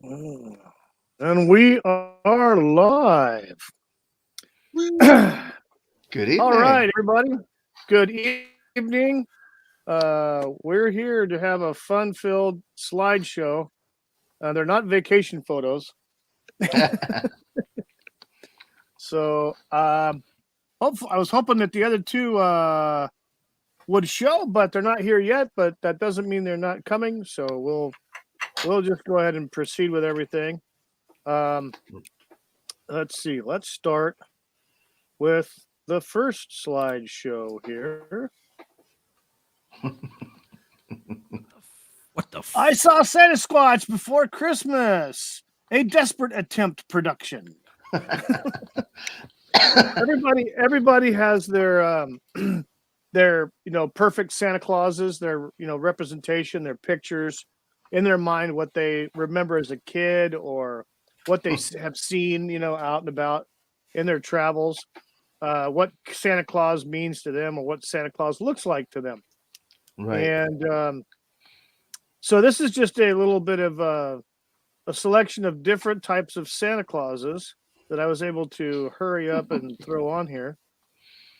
Mm. And we are live. Good All evening. right, everybody. Good evening. We're here to have a fun-filled slideshow. They're not vacation photos, so I was hoping that the other two would show, but they're not here yet. But that doesn't mean they're not coming. So we'll just go ahead and proceed with everything. Um, let's see. Let's start with the first slideshow here. What the I saw Santa Squatch before Christmas. A desperate attempt production. Everybody has their their perfect Santa Clauses, their representation, their pictures in their mind, what they remember as a kid or what they have seen out and about in their travels. What Santa Claus means to them or what Santa Claus looks like to them. Right. And so this is just a little bit of a selection of different types of Santa Clauses that I was able to hurry up and throw on here.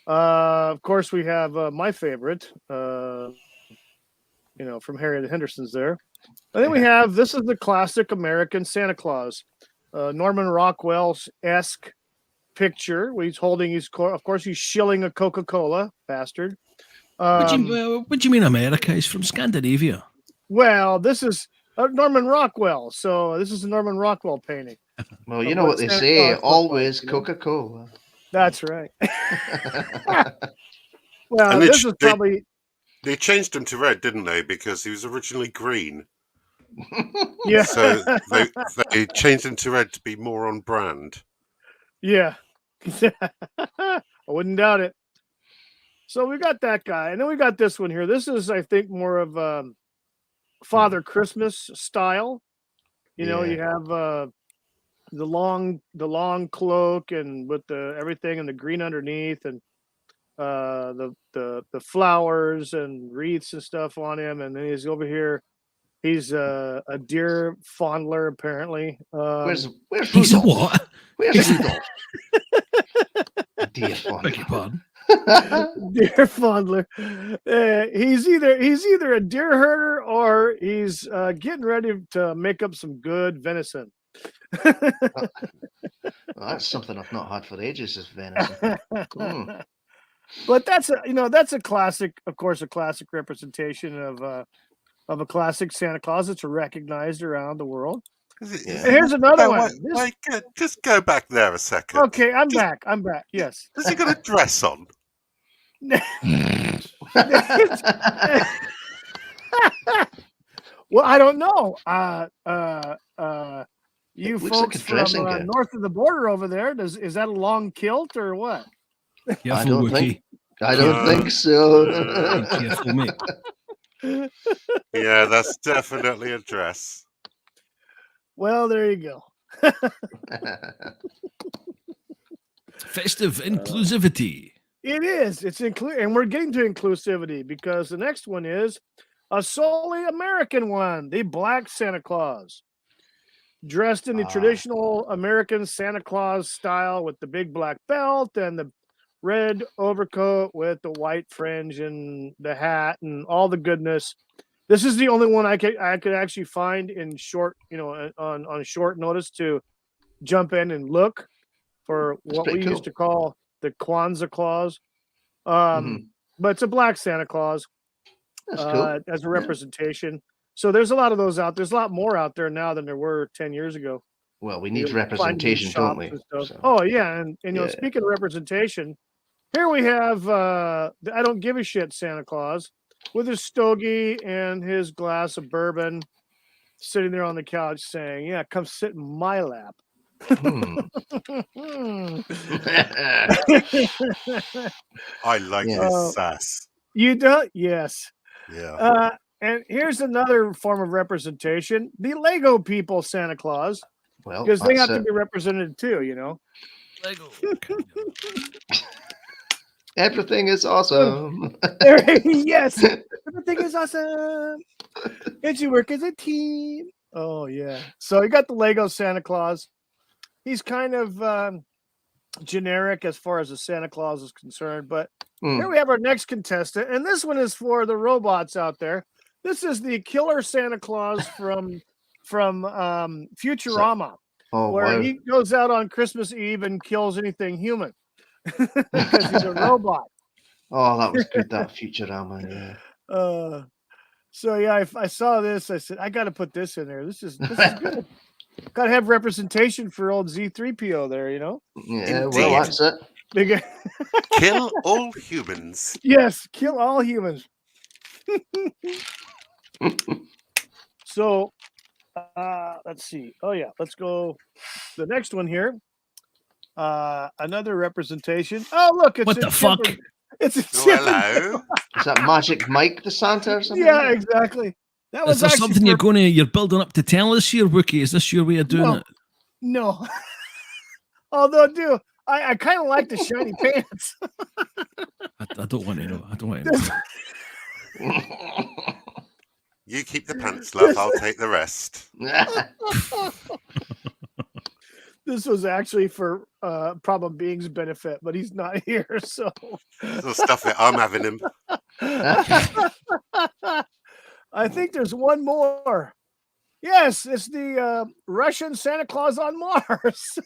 Of course, we have my favorite, from Harry and the Hendersons there. And then we have, this is the classic American Santa Claus, Norman Rockwell-esque picture. He's holding of course, he's shilling a Coca-Cola, bastard. what do you mean America? He's from Scandinavia. Well, this is Norman Rockwell. So this is a Norman Rockwell painting. Well, you know what they say, always Coca-Cola. That's right. Well, this is probably... They changed him to red, didn't they? Because he was originally green. Yeah. So they changed him to red to be more on brand. Yeah. I wouldn't doubt it. So we got that guy. And then we got this one here. This is, I think, more of Father Christmas style. You have the long cloak and with the everything and the green underneath and the flowers and wreaths and stuff on him, and then he's over here. He's a deer fondler apparently. Where's He's a Rudolph? what? Where's Rudolph? Dear Beg your pardon. Deer fondler. He's either a deer herder or he's getting ready to make up some good venison. Well, that's something I've not had for ages, is venison. But that's a classic, of course, a classic representation of a classic Santa Claus that's recognized around the world. Yeah. And here's another one. Just go back there a second. Okay, I'm back. Yes. Has he got a dress on? Well, I don't know. You It looks folks like a dressing from gown. north of the border over there, is that a long kilt or what? I don't think so. Careful, mate. Yeah, that's definitely a dress. Well, there you go. Festive inclusivity. It is. It's and we're getting to inclusivity because the next one is a solely American one, the Black Santa Claus. Dressed in the traditional American Santa Claus style with the big black belt and the red overcoat with the white fringe and the hat and all the goodness. This is the only one I could actually find in short, on short notice to jump in and look for what we used to call the Kwanzaa Claus. But it's a black Santa Claus as a representation. So there's a lot of those out. There's a lot more out there now than there were 10 years ago. Well, we need representation, don't we? So. Oh yeah, and speaking of representation, here we have I don't give a shit Santa Claus with his stogie and his glass of bourbon, sitting there on the couch saying, "Yeah, come sit in my lap." I like this sass. You do? Yes. Yeah. And here's another form of representation: the Lego people Santa Claus. Well, because they have to be represented too, Lego. Everything is awesome. Yes, everything is awesome. And you work as a team. Oh yeah. So you got the Lego Santa Claus. He's kind of generic as far as the Santa Claus is concerned, but here we have our next contestant, and this one is for the robots out there. This is the killer Santa Claus from Futurama, where wow. he goes out on Christmas Eve and kills anything human because he's a robot. Oh, that was good, that Futurama, yeah. So yeah, I saw this. I said, I got to put this in there. This is good. Got to have representation for old Zee Threepio there, you know. Yeah, Indeed. well, that's it. Big- Kill all humans. Yes, kill all humans. So, let's see. Oh yeah, let's go. The next one here. Another representation. Oh look, it's What a the fuck? chimp- It's a Oh, chimp- hello. Is that Magic Mike the Santa or something? Yeah, exactly. That was Is there actually something for- you're building up to tell us here, Wookie? Is this your way of doing No. it? No. Although, dude, I kind of like the shiny pants. I don't want to know. I don't want to know. You keep the pants, love. I'll take the rest. This was actually for Problem Being's benefit, but he's not here, so So stuff it. I'm having him. I think there's one more. Yes, it's the Russian Santa Claus on Mars.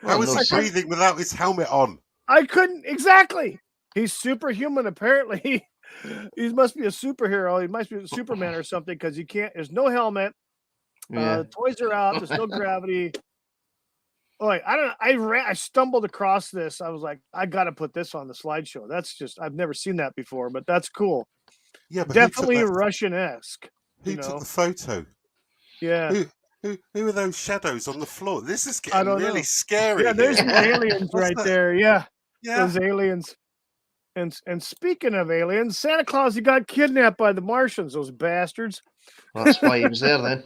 How is no, he son. breathing without his helmet on? I couldn't exactly. He's superhuman. Apparently, he must be a superhero. He must be Superman or something because he can't. There's no helmet. Yeah. The toys are out. There's no gravity. Oh, I don't know. I stumbled across this. I was like, I got to put this on the slideshow. That's just I've never seen that before, but that's cool. Yeah, but Definitely who took Russian-esque. Who you took know? the photo? Yeah. Who are those shadows on the floor? This is I getting don't really know. scary. Yeah, there's here. some aliens What's right that? there. Yeah, Yeah. those aliens. And speaking of aliens, Santa Claus, he got kidnapped by the Martians, those bastards. Well, that's why he was there then.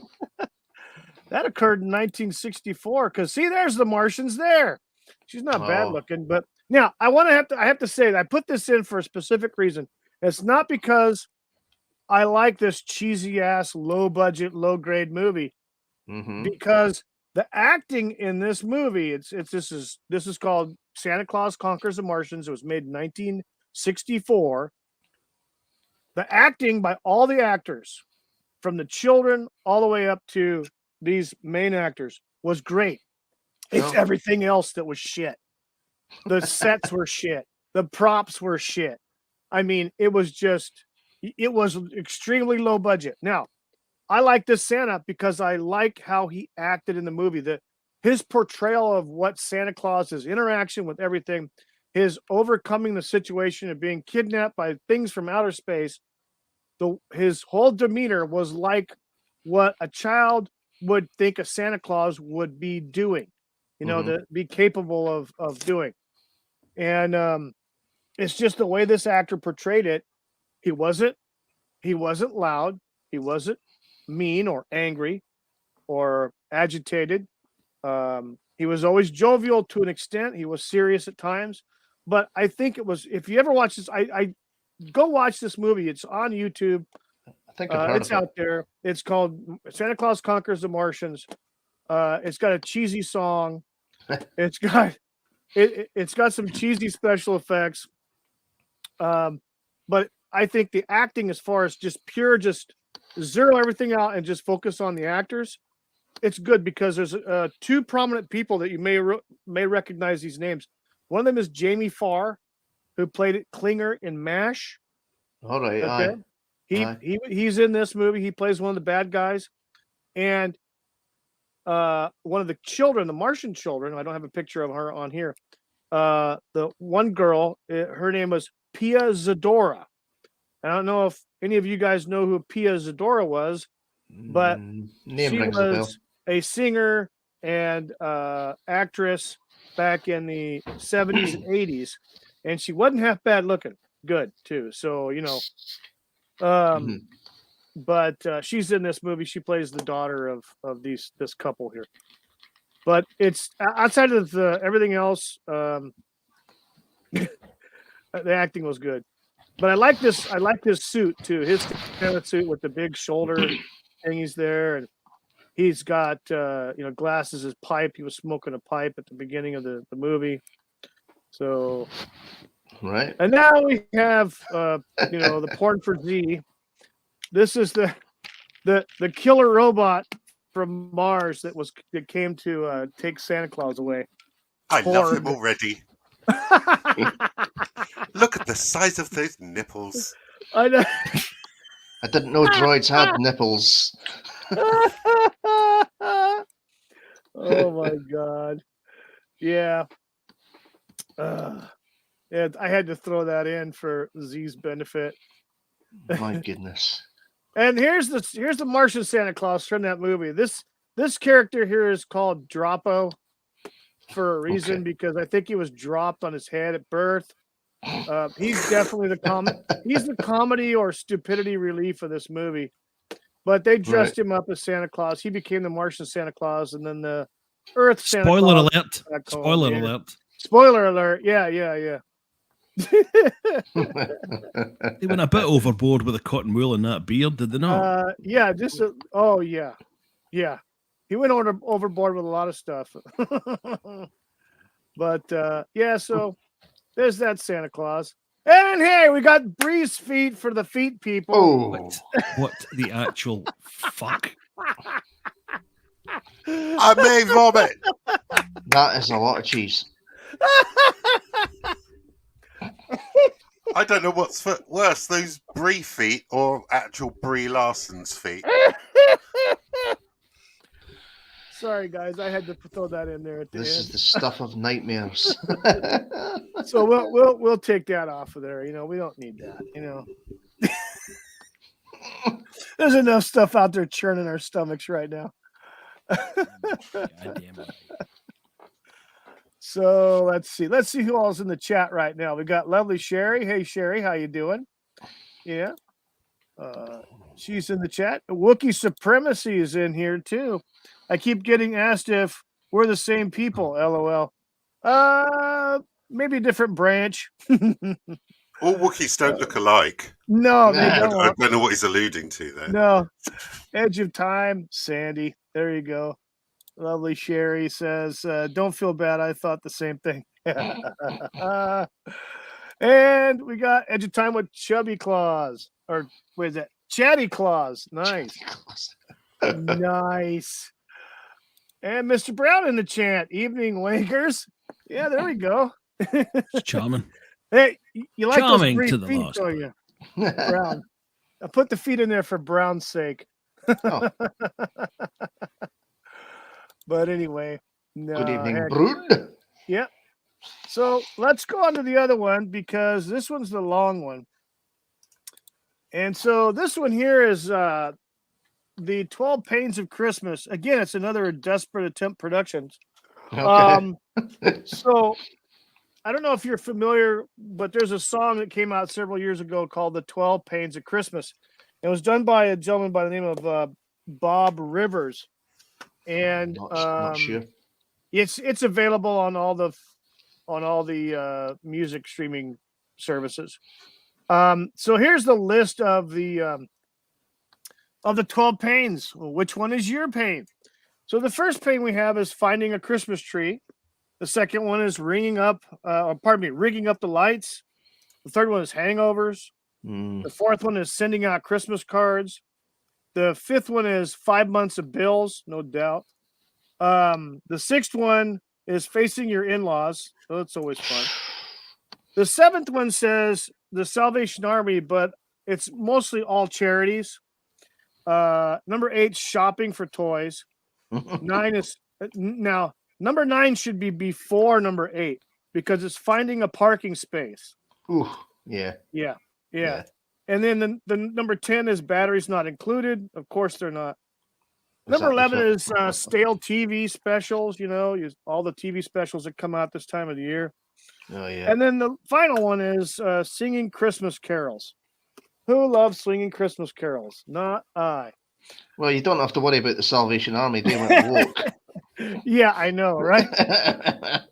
That occurred in 1964. Because see, there's the Martians there. She's not bad Oh. looking, but now I have to say that I put this in for a specific reason. It's not because I like this cheesy ass, low budget, low grade movie. Mm-hmm. Because the acting in this movie, this is called Santa Claus Conquers the Martians. It was made in 1964. The acting by all the actors, from the children all the way up to these main actors, was great. It's Sure. everything else that was shit. The sets were shit. The props were shit. I mean, it was extremely low budget. Now, I like this Santa because I like how he acted in the movie. His portrayal of what Santa Claus, his interaction with everything, his overcoming the situation of being kidnapped by things from outer space, his whole demeanor was like what a child would think a Santa Claus would be doing, to be capable of doing. And it's just the way this actor portrayed it. He wasn't loud. He wasn't mean or angry or agitated. He was always jovial to an extent. He was serious at times, but I think it was, if you ever watch this, I go watch this movie. It's on YouTube. I think I've heard It's of it. out there. It's called Santa Claus Conquers the Martians. It's got a cheesy song. It's got some cheesy special effects. But I think the acting, as far as just zero everything out and just focus on the actors, it's good because there's two prominent people that you may recognize these names. One of them is Jamie Farr, who played Klinger in MASH. All right. Okay, Aye. he's in this movie. He plays one of the bad guys, and one of the children, the Martian children. I don't have a picture of her on here. The one girl, her name was Pia Zadora. I don't know if any of you guys know who Pia Zadora was, but name she rings a bell. was a singer and actress back in the 70s and 80s, and she wasn't half bad looking. Good too. So but she's in this movie. She plays the daughter of this couple here. But it's outside of everything else. The acting was good. But I like this. I like his suit too. His kind of suit with the big shoulder everything. He's there, and he's got glasses, his pipe. He was smoking a pipe at the beginning of the movie. So, Right. and now we have the porn for Z. This is the killer robot from Mars that came to take Santa Claus away. I love him Porn. already. Look at the size of those nipples. I know. I didn't know droids had nipples. Oh my god. Yeah. Yeah, I had to throw that in for Z's benefit. My goodness. And here's the Martian Santa Claus from that movie. This character here is called Droppo for a reason, Okay. because I think he was dropped on his head at birth. He's definitely he's the comedy or stupidity relief of this movie. But they dressed him up as Santa Claus. He became the Martian Santa Claus, and then the Earth Santa Spoiler Claus. alert. Spoiler alert. Spoiler alert. Yeah. They went a bit overboard with the cotton wool and that beard, did they not? Yeah. Yeah. He went overboard with a lot of stuff. But yeah, so there's that Santa Claus. And hey, we got Breeze feet for the feet people. Oh, What the actual fuck? I may vomit. that is a lot of cheese. I don't know what's worse, those Brie feet or actual Brie Larson's feet. Sorry, guys, I had to throw that in there at the This end. is the stuff of nightmares. So we'll take that off of there. We don't need that. There's enough stuff out there churning our stomachs right now. God damn it. So let's see who all's in the chat right now. We got lovely Sherry. Hey Sherry, how you doing? Yeah. She's in the chat. Wookiee Supremacy is in here too. I keep getting asked if we're the same people. LOL. Maybe a different branch. All Wookiees don't look alike. No, they Nah. don't. I don't know what he's alluding to there. No. Edge of Time, Sandy. There you go. Lovely Sherry says, don't feel bad. I thought the same thing. And we got Edge of Time with Chubby Claus. Or what is that? Chatty Claus. Nice. Nice. And Mr. Brown in the chat. Evening Wankers. Yeah, there we go. It's charming. Hey, you like Charming those to three the feet, last don't you? Brown. I put the feet in there for Brown's sake. Oh, But anyway. No, good evening, heck. brood. Yep. So let's go on to the other one, because this one's the long one. And so this one here is the 12 Pains of Christmas. Again, it's another Desperate Attempt Productions. Okay. So I don't know if you're familiar, but there's a song that came out several years ago called The 12 Pains of Christmas. It was done by a gentleman by the name of Bob Rivers. And Not sure. it's available on all the music streaming services. So here's the list of the 12 pains. Well, which one is your pain? So the first pain we have is finding a Christmas tree. The second one is rigging up the lights. The third one is hangovers. Mm. The fourth one is sending out Christmas cards. The fifth one is 5 months of bills, no doubt. The sixth one is facing your in-laws. So that's always fun. The seventh one says the Salvation Army, but it's mostly all charities. Number 8, shopping for toys. 9 is now number 9 should be before number 8 because it's finding a parking space. Ooh, yeah. Yeah. And then the number 10 is batteries not included. Of course they're not. Number 11 is stale TV specials, all the TV specials that come out this time of the year. Oh, yeah. And then the final one is singing Christmas carols. Who loves singing Christmas carols? Not I. Well, you don't have to worry about the Salvation Army. They went woke. Yeah, I know, right?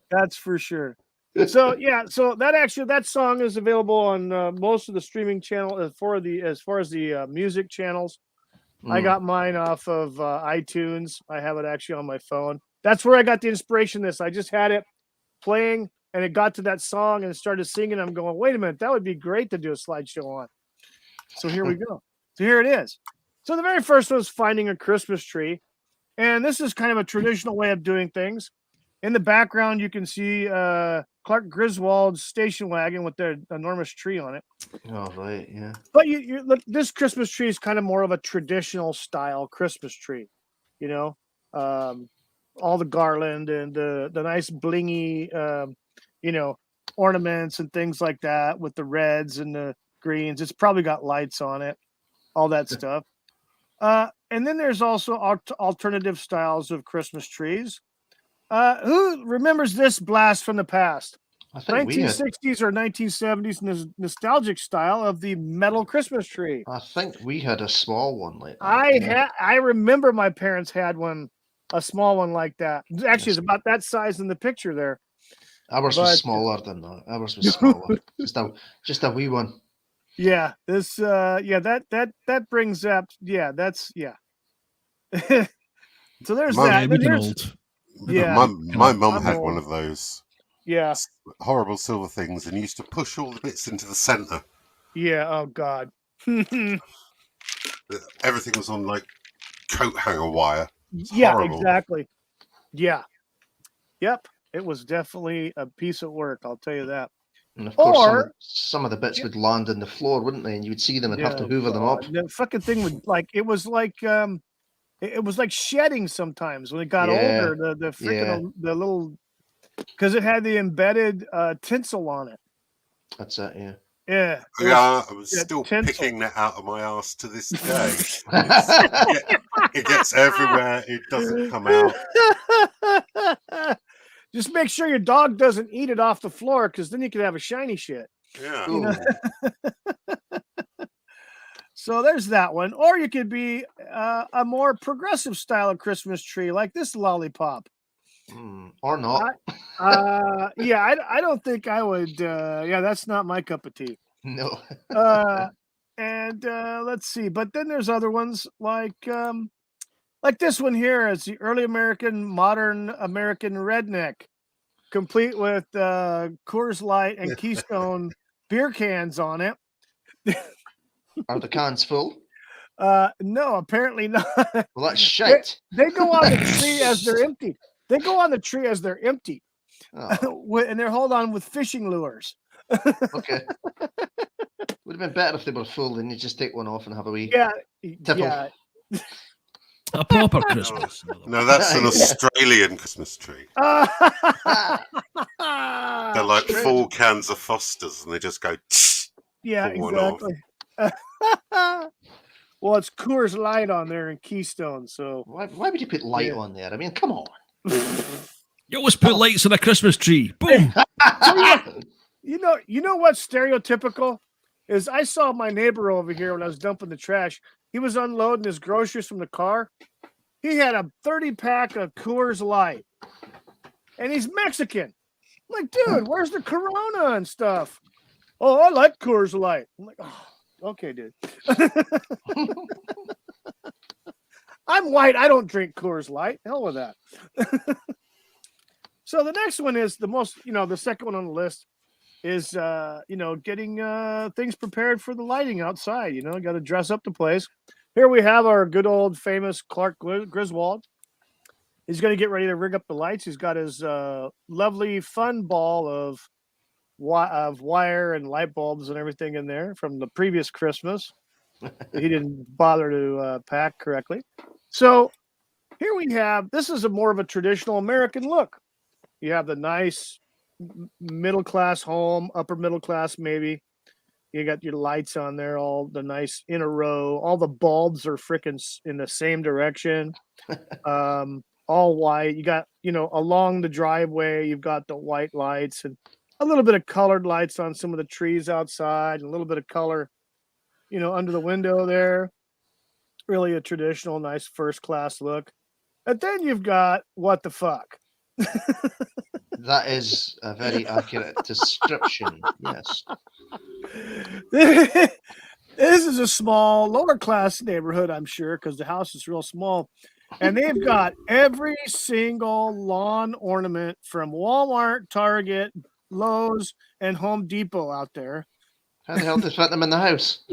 That's for sure. So that song is available on most of the streaming channel as far as the music channels. I got mine off of iTunes. I have it actually on my phone. That's where I got the inspiration. I just had it playing, and it got to that song and started singing. I'm going, wait a minute, that would be great to do a slideshow on. So here we go. So here it is. So the very first was finding a Christmas tree. And this is kind of a traditional way of doing things. In the background, you can see Clark Griswold's station wagon with their enormous tree on it. Oh, right, yeah. But you look, this Christmas tree is kind of more of a traditional style Christmas tree, you know, all the garland and the nice blingy, you know, ornaments and things like that with the reds and the greens. It's probably got lights on it, all that stuff. And then there's also alternative styles of Christmas trees. Who remembers this blast from the past? I think 1960s or 1970s nostalgic style of the metal Christmas tree. I think we had a small one like that. I remember my parents had one, a small one like that. Actually, it's about that size in the picture there. Ours was smaller than that. Ours was smaller. just a wee one. Yeah, this that brings up that's So there's that. We've been old. Yeah, my mum had one of those. Yeah, horrible silver things, and used to push all the bits into the center. Yeah. Oh God. Everything was on like coat hanger wire. Yeah, horrible. Exactly. Yeah. Yep. It was definitely a piece of work. I'll tell you that. And of course, some of the bits would land on the floor, wouldn't they? And you would see them and have to hoover them up. The fucking thing would it was like shedding sometimes when it got older. The freaking the little, because it had the embedded tinsel on it. That's it. Yeah. Yeah. I was still picking that out of my ass to this day. It gets everywhere. It doesn't come out. Just make sure your dog doesn't eat it off the floor, because then you could have a shiny shit. Yeah. You know? So there's that one. Or you could be a more progressive style of Christmas tree, like this lollipop. Or not. I don't think I would. That's not my cup of tea. No. And let's see. But then there's other ones like this one here is the early modern American redneck, complete with Coors Light and Keystone beer cans on it. Are the cans full? No, apparently not. Well, that's shit. They go on the tree as they're empty. They go on the tree as they're empty. Oh. And they're held on with fishing lures. Okay. Would have been better if they were full, then you just take one off and have a wee tipple. Yeah. A proper Christmas. No, that's an Australian Christmas tree. They're like full cans of Foster's, and they just go. Yeah, exactly. Well, it's Coors Light on there and Keystone, so why would you put light on there? I mean, come on. You always put lights on a Christmas tree. Boom. You know what's stereotypical is I saw my neighbor over here when I was dumping the trash. He was unloading his groceries from the car. He had a 30-pack of Coors Light, and he's Mexican. I'm like, dude, where's the Corona and stuff? Oh, I like Coors Light. I'm like, oh, okay, dude. I'm white. I don't drink Coors Light. Hell with that. So the next one is the most, the second one on the list is, getting things prepared for the lighting outside. Got to dress up the place. Here we have our good old famous Clark Griswold. He's going to get ready to rig up the lights. He's got his lovely fun ball of wire and light bulbs and everything in there from the previous Christmas. He didn't bother to pack correctly. So here we have, this is more of a traditional American look. You have the nice middle-class home, upper middle class maybe. You got your lights on there, all the nice in a row. All the bulbs are freaking in the same direction. All white. You got, along the driveway, you've got the white lights and a little bit of colored lights on some of the trees outside, and a little bit of color, under the window there. Really a traditional, nice first-class look. And then you've got what the fuck. That is a very accurate description. Yes. This is a small, lower class neighborhood, I'm sure, because the house is real small. And they've got every single lawn ornament from Walmart, Target, Lowe's, and Home Depot out there. How the hell do they fit them in the house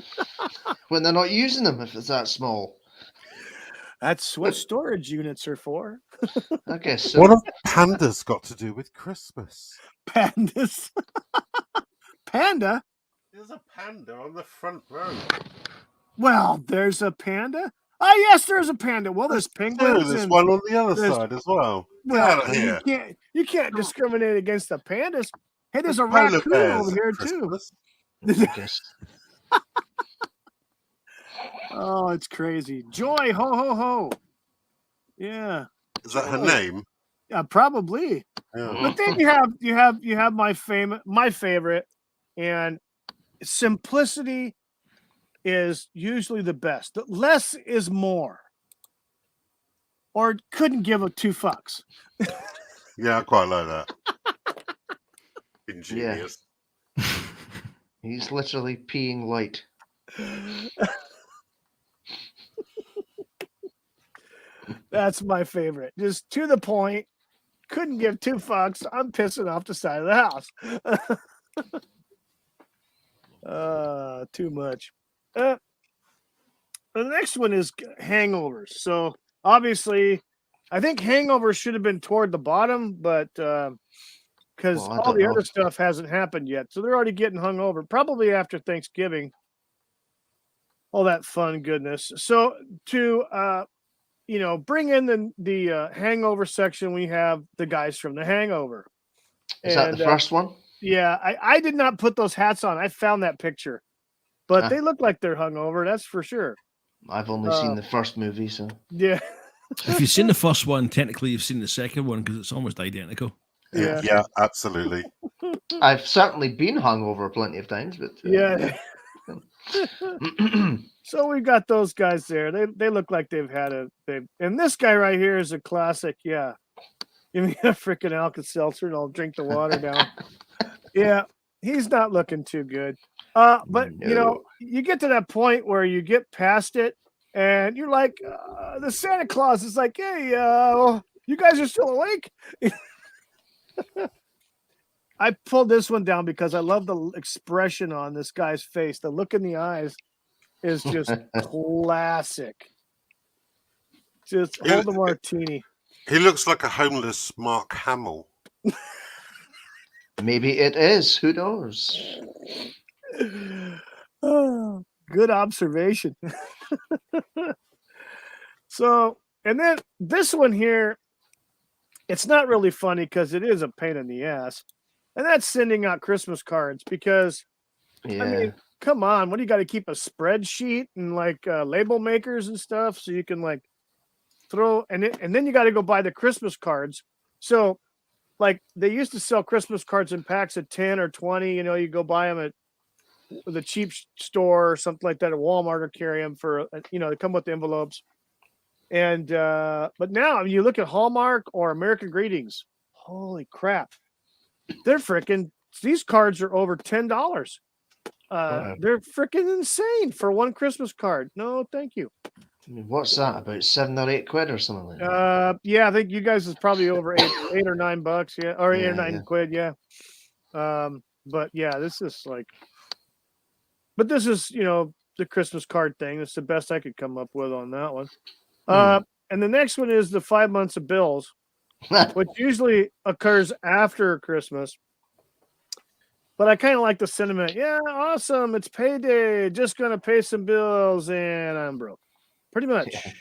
when they're not using them if it's that small? That's what storage units are for. I guess so. What have pandas got to do with Christmas? Pandas. Panda? There's a panda on the front row. Well, there's a panda. Oh, yes, there's a panda. Well, there's penguins. There's and one on the other there's- side as well. Get Well, out of here. you can't discriminate against the pandas. Hey, there's a Polar raccoon bears over here at too. Christmas. I guess. Oh, it's crazy. Joy, ho ho ho. Yeah, Is that her Joy. name? Probably. Yeah. But then you have my favorite, and simplicity is usually the best. Less is more. Or couldn't give a two fucks. Yeah, I quite like that. Ingenious. He's literally peeing light. That's my favorite. Just to the point. Couldn't give two fucks. I'm pissing off the side of the house. Too much. The next one is Hangovers. So obviously, I think Hangovers should have been toward the bottom, but because Well, I all don't the know. other stuff hasn't happened yet, so they're already getting hungover. Probably after Thanksgiving. All that fun goodness. So to bring in the Hangover section, we have the guys from The Hangover. Is that the first one? Yeah, I did not put those hats on. I found that picture, but they look like they're hungover. That's for sure. I've only seen the first movie, so Yeah, If you've seen the first one, technically you've seen the second one because it's almost identical. yeah, Yeah, absolutely. I've certainly been hungover plenty of times. But yeah. So we've got those guys there. They look like they've had and this guy right here is a classic. Yeah, give me a freaking Alka-Seltzer and I'll drink the water down. Yeah, he's not looking too good. But No. you get to that point where you get past it, and you're like, the Santa Claus is like, hey, you guys are still awake. I pulled this one down because I love the expression on this guy's face. The look in the eyes is just classic. Just hold the martini. He looks like a homeless Mark Hamill. Maybe it is. Who knows? Oh, good observation. So, and then this one here, it's not really funny because it is a pain in the ass. And that's sending out Christmas cards because, Yeah. I mean, come on. What do you got to keep a spreadsheet and like label makers and stuff so you can like throw and then you got to go buy the Christmas cards. So, like they used to sell Christmas cards in packs of 10 or 20. You go buy them at the cheap store or something like that at Walmart or carry them for they come with the envelopes. And but now you look at Hallmark or American Greetings. Holy crap. They're freaking these cards are over $10. They're freaking insane for one Christmas card. No, thank you. I mean, what's that? About 7 or 8 quid or something like that? Yeah, I think you guys is probably over $8 or $9, yeah, or $8 or $9 quid, yeah. But yeah, this is the Christmas card thing. It's the best I could come up with on that one. And the next one is the 5 months of bills, which usually occurs after Christmas. But I kind of like the sentiment. Yeah, awesome. It's payday. Just going to pay some bills and I'm broke. Pretty much. Yeah.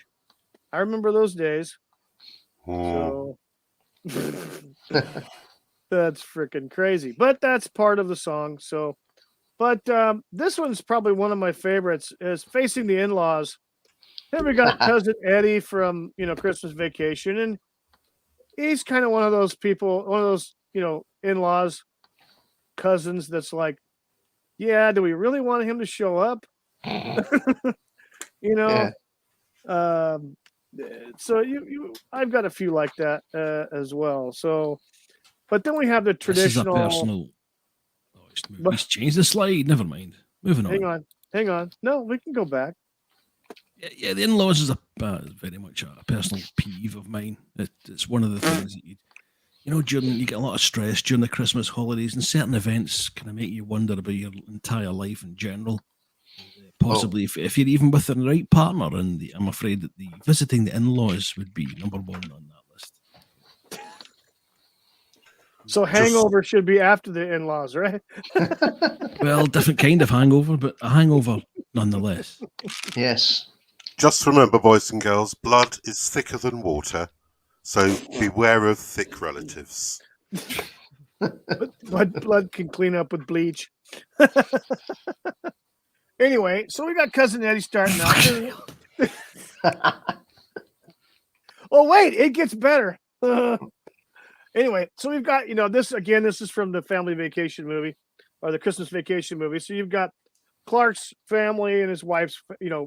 I remember those days. Oh. So that's freaking crazy. But that's part of the song. So, but this one's probably one of my favorites is Facing the In-Laws. Then we got cousin Eddie from, Christmas Vacation. And he's kind of one of those people, one of those, in-laws, cousins that's like, yeah, do we really want him to show up? Yeah. So I've got a few like that as well. So, but then we have the traditional. This is a personal. He's changed the slide. Never mind. Moving on. Hang on. hang on. No, we can go back. Yeah, the in-laws is very much a personal peeve of mine. It's one of the things that you get a lot of stress during the Christmas holidays, and certain events kind of make you wonder about your entire life in general. Possibly, if you're even with the right partner, and I'm afraid that the visiting the in-laws would be number one on that list. So hangover should be after the in-laws, right? Well, different kind of hangover, but a hangover nonetheless. Yes. Just remember, boys and girls, blood is thicker than water, so beware of thick relatives. Blood can clean up with bleach. Anyway, so we got Cousin Eddie starting out. Oh, wait, it gets better. Anyway, so we've got, this is from the family vacation movie or the Christmas vacation movie. So you've got Clark's family and his wife's,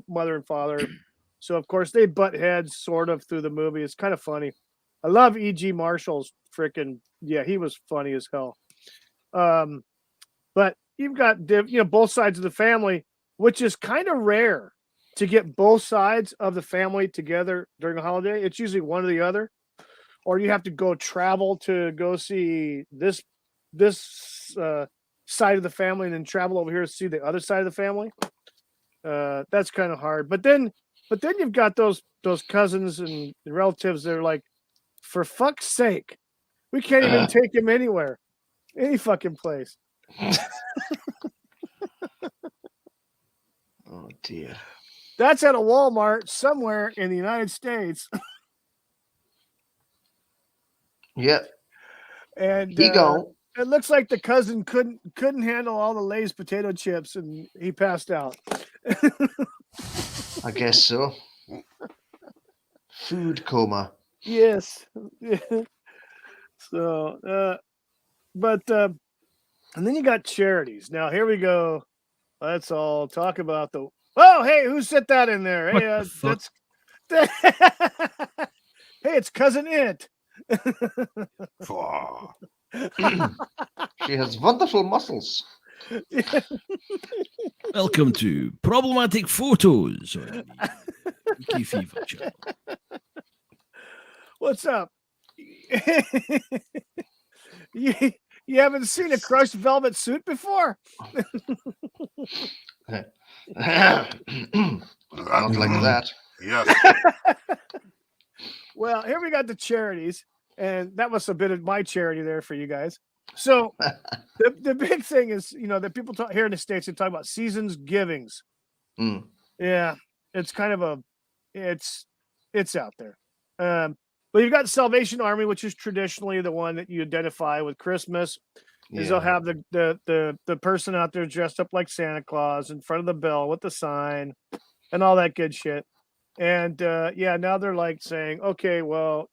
mother and father. So, of course, they butt heads sort of through the movie. It's kind of funny. I love E.G. Marshall's he was funny as hell. But you've got, both sides of the family, which is kind of rare to get both sides of the family together during a holiday. It's usually one or the other, or you have to go travel to go see this side of the family and then travel over here to see the other side of the family. That's kind of hard. But then you've got those cousins and relatives that are like, for fuck's sake, we can't even take him anywhere, any fucking place. Oh dear. That's at a Walmart somewhere in the United States. Yep. And he go. It looks like the cousin couldn't handle all the Lay's potato chips and he passed out. I guess so. Food coma. Yes. So, and then you got Charities. Now here we go. Let's all talk about the. Oh, hey, who set that in there? Hey, that's. Hey, it's Cousin It. She has wonderful muscles. Welcome to Problematic Photos on the Wiki Fever channel. What's up? You haven't seen a crushed velvet suit before? Not like that. Yes. Well, here we got the Charities, and that was a bit of my charity there for you guys. So the big thing is, that people talk here in the States, they talk about seasons givings. Mm. Yeah, it's kind of it's out there. But you've got Salvation Army, which is traditionally the one that you identify with Christmas. Is they'll have the person out there dressed up like Santa Claus in front of the bell with the sign and all that good shit. And now they're like saying, okay, well,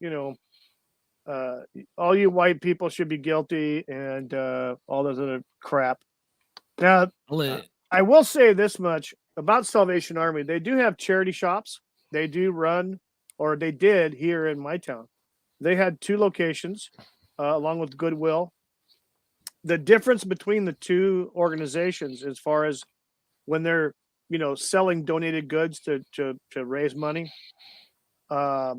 all you white people should be guilty and all this other crap. Now, I will say this much about Salvation Army. They do have charity shops. They do run, or they did here in my town. They had 2 locations along with Goodwill. The difference between the 2 organizations as far as when they're, selling donated goods to raise money, a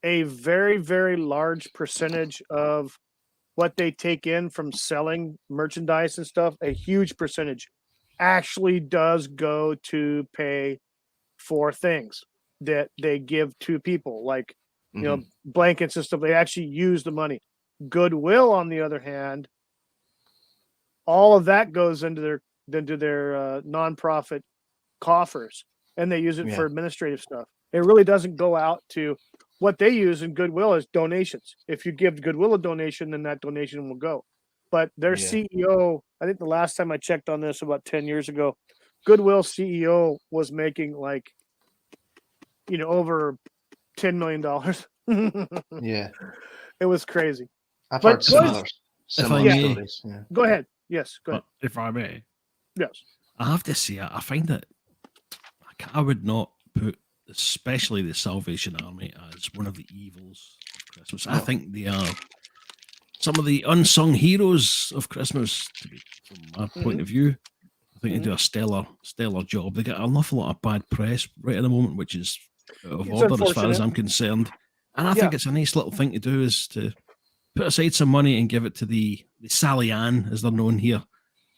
very, very large percentage of what they take in from selling merchandise and stuff, a huge percentage actually does go to pay for things that they give to people, like, blankets and stuff. They actually use the money. Goodwill, on the other hand, all of that goes into their nonprofit coffers, and they use it for administrative stuff. It really doesn't go out to what they use in Goodwill is donations. If you give Goodwill a donation, then that donation will go. But their CEO, I think the last time I checked on this about 10 years ago, Goodwill CEO was making like, over $10 million. Yeah. It was crazy. I've heard similar stories. Yeah. Go ahead. Yes, go ahead. If I may. Yes. I have to say, I find that I would not put, especially the Salvation Army, as one of the evils of Christmas. I think they are some of the unsung heroes of Christmas, from my point of view. I think they do a stellar job. They get an awful lot of bad press right at the moment, which is out of It's order as far as unfortunate. I'm concerned. And I think it's a nice little thing to do, is to put aside some money and give it to the Sally Ann, as they're known here,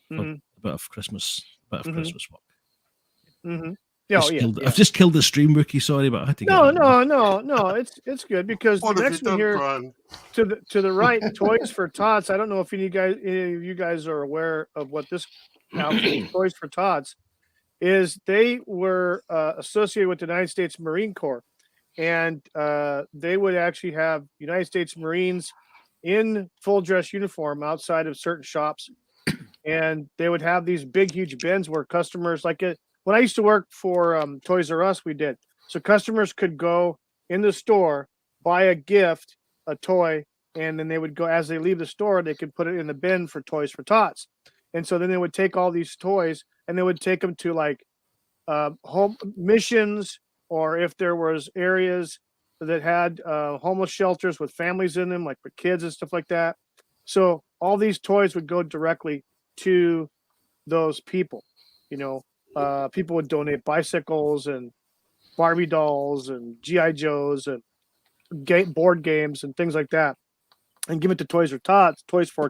for a bit of Christmas Christmas work. Mm-hmm. I've just killed the stream, Wookie. Sorry, but I had to get No. It's good because What the have you next one done, here Brian? to the right, Toys for Tots. I don't know if any of you guys are aware of what this outfit, Toys for Tots, is. They were associated with the United States Marine Corps, and they would actually have United States Marines in full dress uniform outside of certain shops, and they would have these big, huge bins where customers when I used to work for Toys R Us, we did. So customers could go in the store, buy a gift, a toy, and then they would go, as they leave the store, they could put it in the bin for Toys for Tots. And so then they would take all these toys and they would take them to home missions, or if there was areas that had homeless shelters with families in them, like for kids and stuff like that. So all these toys would go directly to those people, people would donate bicycles and Barbie dolls and GI Joes and board games and things like that, and give it to Toys for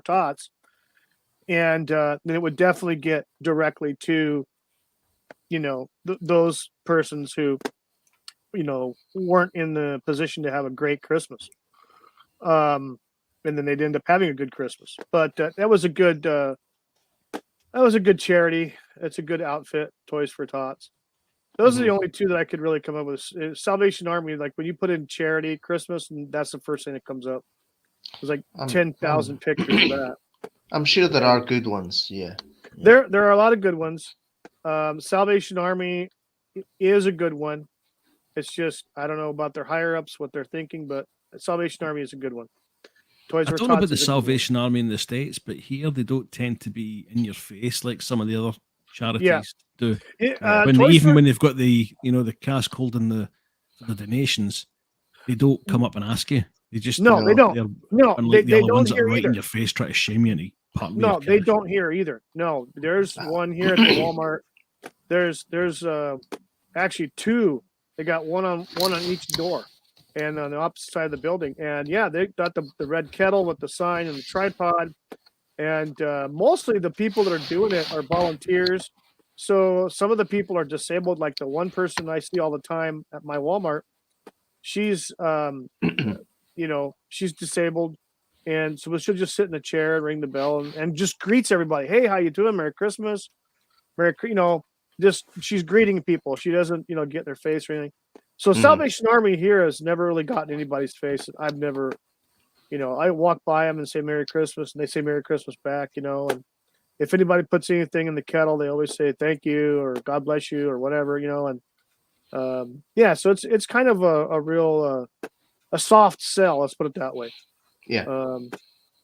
Tots, and then it would definitely get directly to, those persons who, weren't in the position to have a great Christmas, and then they'd end up having a good Christmas. But that was a good charity. It's a good outfit, Toys for Tots. Those are the only two that I could really come up with. Salvation Army, like when you put in charity Christmas, and that's the first thing that comes up. There's like 10,000 pictures of that. I'm sure there are good ones. Yeah. There are a lot of good ones. Salvation Army is a good one. It's just, I don't know about their higher ups, what they're thinking, but Salvation Army is a good one. I don't know about the Salvation Army in the States, but here they don't tend to be in your face like some of the other charities do. When they've got the the cask holding the donations, they don't come up and ask you. They just they don't. Unlike the other don't ones that hear are right either. in your face, try to shame you. They don't hear either. No, there's one here at the Walmart. There's actually two. They got one on each door, and on the opposite side of the building. And they got the red kettle with the sign and the tripod. And mostly the people that are doing it are volunteers. So some of the people are disabled. Like the one person I see all the time at my Walmart, she's she's disabled, and so she'll just sit in a chair and ring the bell and just greets everybody. Hey, how you doing? Merry Christmas. Just she's greeting people. She doesn't get in their face or anything. So Salvation Army here has never really gotten anybody's face. I've never, I walk by them and say Merry Christmas, and they say Merry Christmas back, and if anybody puts anything in the kettle, they always say thank you or God bless you or whatever, and so it's kind of a real a soft sell, let's put it that way.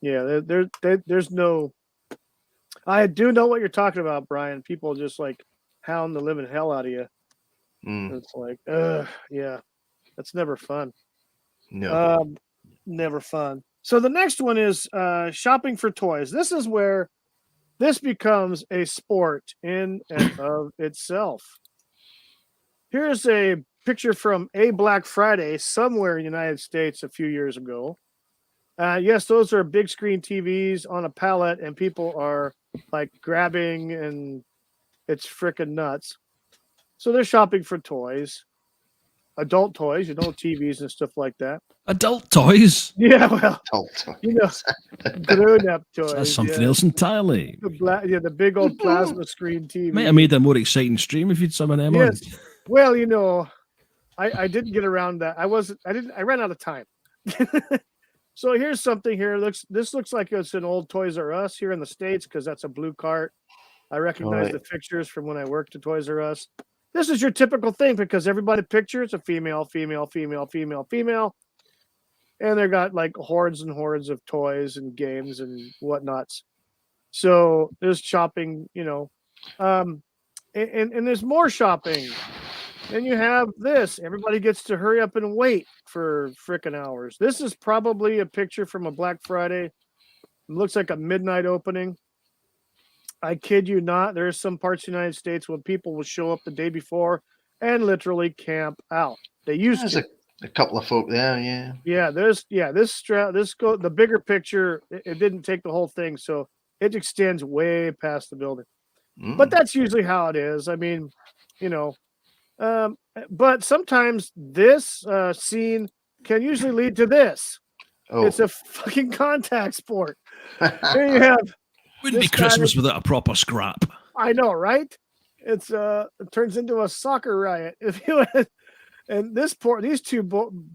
There's no, I do know what you're talking about, Brian. People just like hound the living hell out of you. It's like, that's never fun. No, never fun. So the next one is shopping for toys. This is where this becomes a sport in and of itself. Here's a picture from a Black Friday somewhere in the United States a few years ago. Yes, those are big screen TVs on a pallet, and people are like grabbing, and it's freaking nuts. So they're shopping for toys, adult toys, TVs and stuff like that. Adult toys? Yeah, well, adult toys. Grown-up toys. That's something else entirely. The big old plasma screen TV. Might have made a more exciting stream if you'd some of them on. Well, I didn't get around that. I ran out of time. So here's something here. This looks like it's an old Toys R Us here in the States, because that's a blue cart. I recognize the pictures from when I worked at Toys R Us. This is your typical thing, because everybody pictures a female, female, female, female, female. And they've got like hordes and hordes of toys and games and whatnots. So there's shopping, and there's more shopping. And you have this. Everybody gets to hurry up and wait for frickin' hours. This is probably a picture from a Black Friday. It looks like a midnight opening. I kid you not, there's some parts of the United States when people will show up the day before and literally camp out. They used There's to. a couple of folk there, yeah. Yeah, the bigger picture, it didn't take the whole thing, so it extends way past the building. But that's usually how it is. I mean, you know, but sometimes this scene can usually lead to this. Oh. It's a fucking contact sport. Here you have. Wouldn't be Christmas without a proper scrap. I know, right? It turns into a soccer riot. If you and these two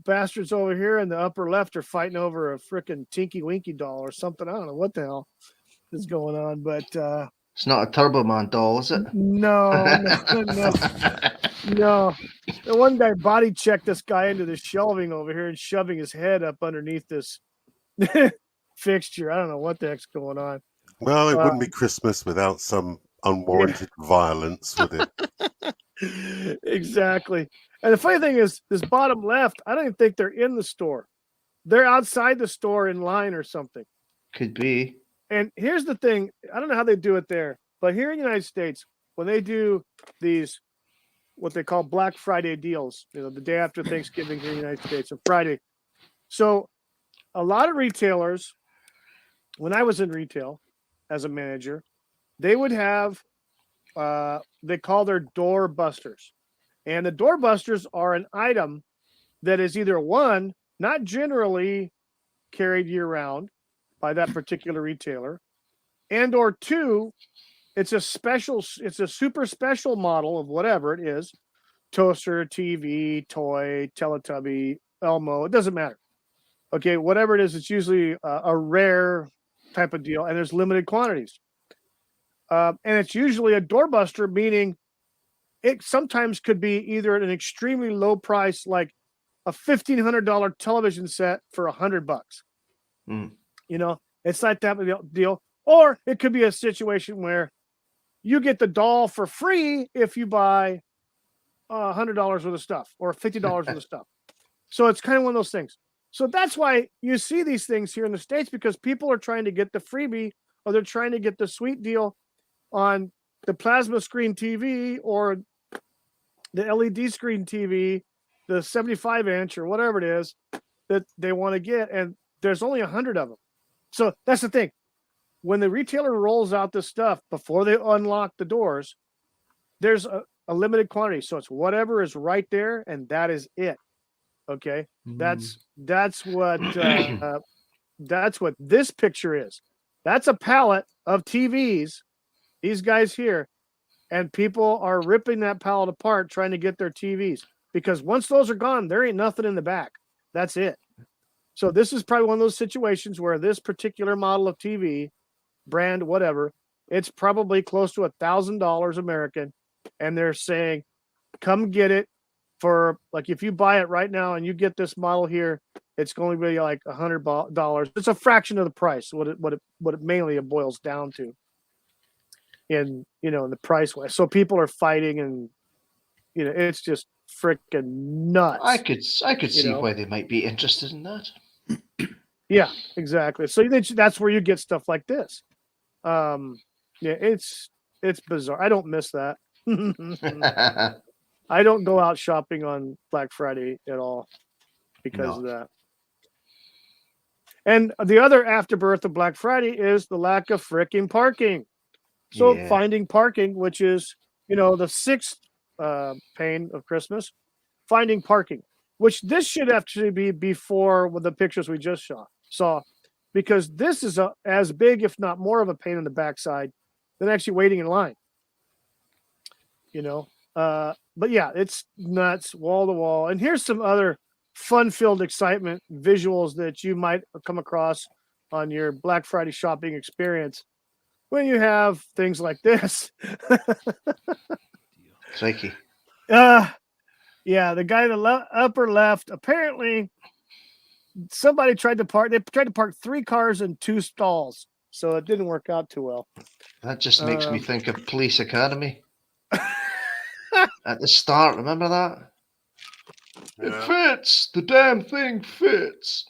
bastards over here in the upper left are fighting over a freaking Tinky Winky doll or something. I don't know what the hell is going on, but it's not a Turbo Man doll, is it? No. No. The one guy body checked this guy into the shelving over here and shoving his head up underneath this fixture. I don't know what the heck's going on. Well, it wouldn't be Christmas without some unwarranted violence, would it? Exactly. And the funny thing is, this bottom left, I don't even think they're in the store. They're outside the store in line or something. Could be. And here's the thing. I don't know how they do it there, but here in the United States, when they do these, what they call Black Friday deals, the day after Thanksgiving here in the United States, on Friday. So a lot of retailers, when I was in retail as a manager, they would have, they call their door busters. And the door busters are an item that is either one, not generally carried year round by that particular retailer, and or two, it's a super special model of whatever it is, toaster, TV, toy, Teletubby, Elmo, it doesn't matter. Okay, whatever it is, it's usually a rare type of deal, and there's limited quantities. And it's usually a doorbuster, meaning it sometimes could be either at an extremely low price, like a $1,500 television set for $100. It's like that deal. Or it could be a situation where you get the doll for free if you buy $100 worth of stuff or $50 worth of stuff. So it's kind of one of those things. So that's why you see these things here in the States, because people are trying to get the freebie, or they're trying to get the sweet deal on the plasma screen TV or the LED screen TV, the 75-inch or whatever it is that they want to get. And there's only 100 of them. So that's the thing. When the retailer rolls out this stuff before they unlock the doors, there's a limited quantity. So it's whatever is right there, and that is it. Okay, that's what this picture is. That's a pallet of TVs. These guys here, and people are ripping that pallet apart trying to get their TVs, because once those are gone, there ain't nothing in the back. That's it. So this is probably one of those situations where this particular model of TV, brand, whatever, it's probably close to $1,000 American, and they're saying, come get it for, like, if you buy it right now and you get this model here, it's going to be like $100. It's a fraction of the price. What it mainly boils down to, in the price way. So people are fighting, and it's just freaking nuts. I could see why they might be interested in that. Yeah, exactly. So that's where you get stuff like this. It's bizarre. I don't miss that. I don't go out shopping on Black Friday at all because of that. And the other afterbirth of Black Friday is the lack of freaking parking. So finding parking, which is, the sixth pain of Christmas, finding parking, which this should actually be before with the pictures we just saw, because this is as big, if not more, of a pain in the backside than actually waiting in line. But yeah, it's nuts, wall to wall. And here's some other fun-filled excitement visuals that you might come across on your Black Friday shopping experience when you have things like this. Psyche. Yeah, the guy in the upper left, apparently somebody tried to park 3 cars in 2 stalls, so it didn't work out too well. That just makes me think of Police Academy. At the start, remember that? Yeah. It fits. The damn thing fits.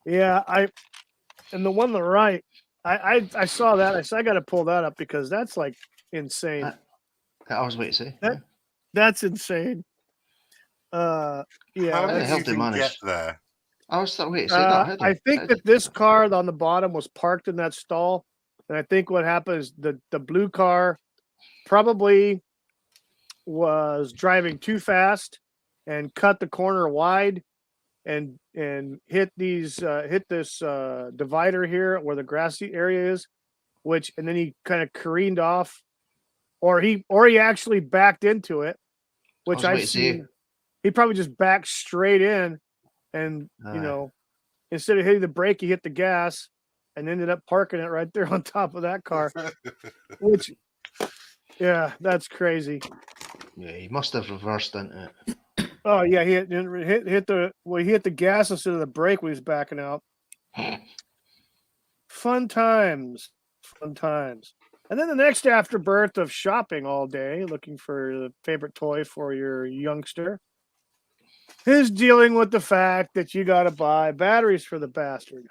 Yeah, and the one on the right, I saw that. I said I got to pull that up because that's like insane. I was waiting to say. That's insane. Yeah. How the did hell you they even manage? get there? I was waiting to say that. I think that this car on the bottom was parked in that stall, and I think what happened is the blue car probably was driving too fast and cut the corner wide and hit this divider here where the grassy area is, and then he kind of careened off, or he actually backed into it, which I've seen. He probably just backed straight in, and instead of hitting the brake, he hit the gas and ended up parking it right there on top of that car. Which, yeah, that's crazy. Yeah, he must have reversed into it. Oh yeah, he hit the gas instead of the brake when he was backing out. Fun times. And then the next afterbirth of shopping all day, looking for the favorite toy for your youngster, is dealing with the fact that you got to buy batteries for the bastard.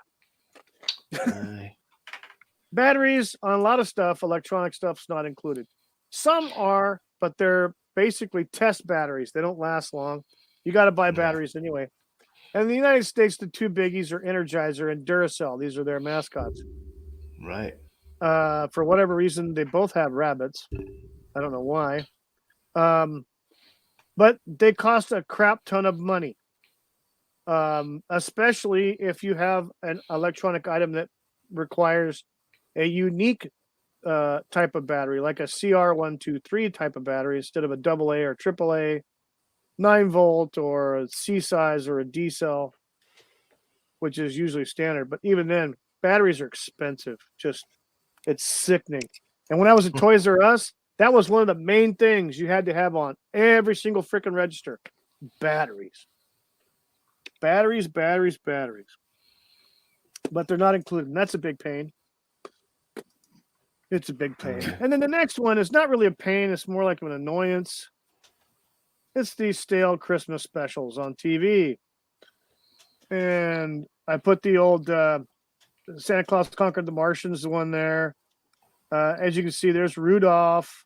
Batteries on a lot of stuff, electronic stuff's not included. Some are, but they're basically test batteries. They don't last long. You got to buy batteries anyway. And in the United States, the two biggies are Energizer and Duracell. These are their mascots. Right. For whatever reason, they both have rabbits. I don't know why. But they cost a crap ton of money. Especially if you have an electronic item that requires a unique type of battery, like a CR123 type of battery instead of a AA or AAA, 9-volt or a C size or a D cell, which is usually standard. But even then, batteries are expensive. It's sickening. And when I was at Toys R Us, that was one of the main things you had to have on every single freaking register. Batteries. But they're not included. And that's a big pain. It's a big pain. And then the next one is not really a pain. It's more like an annoyance. It's these stale Christmas specials on TV. And I put the old Santa Claus Conquered the Martians one there. As you can see, there's Rudolph.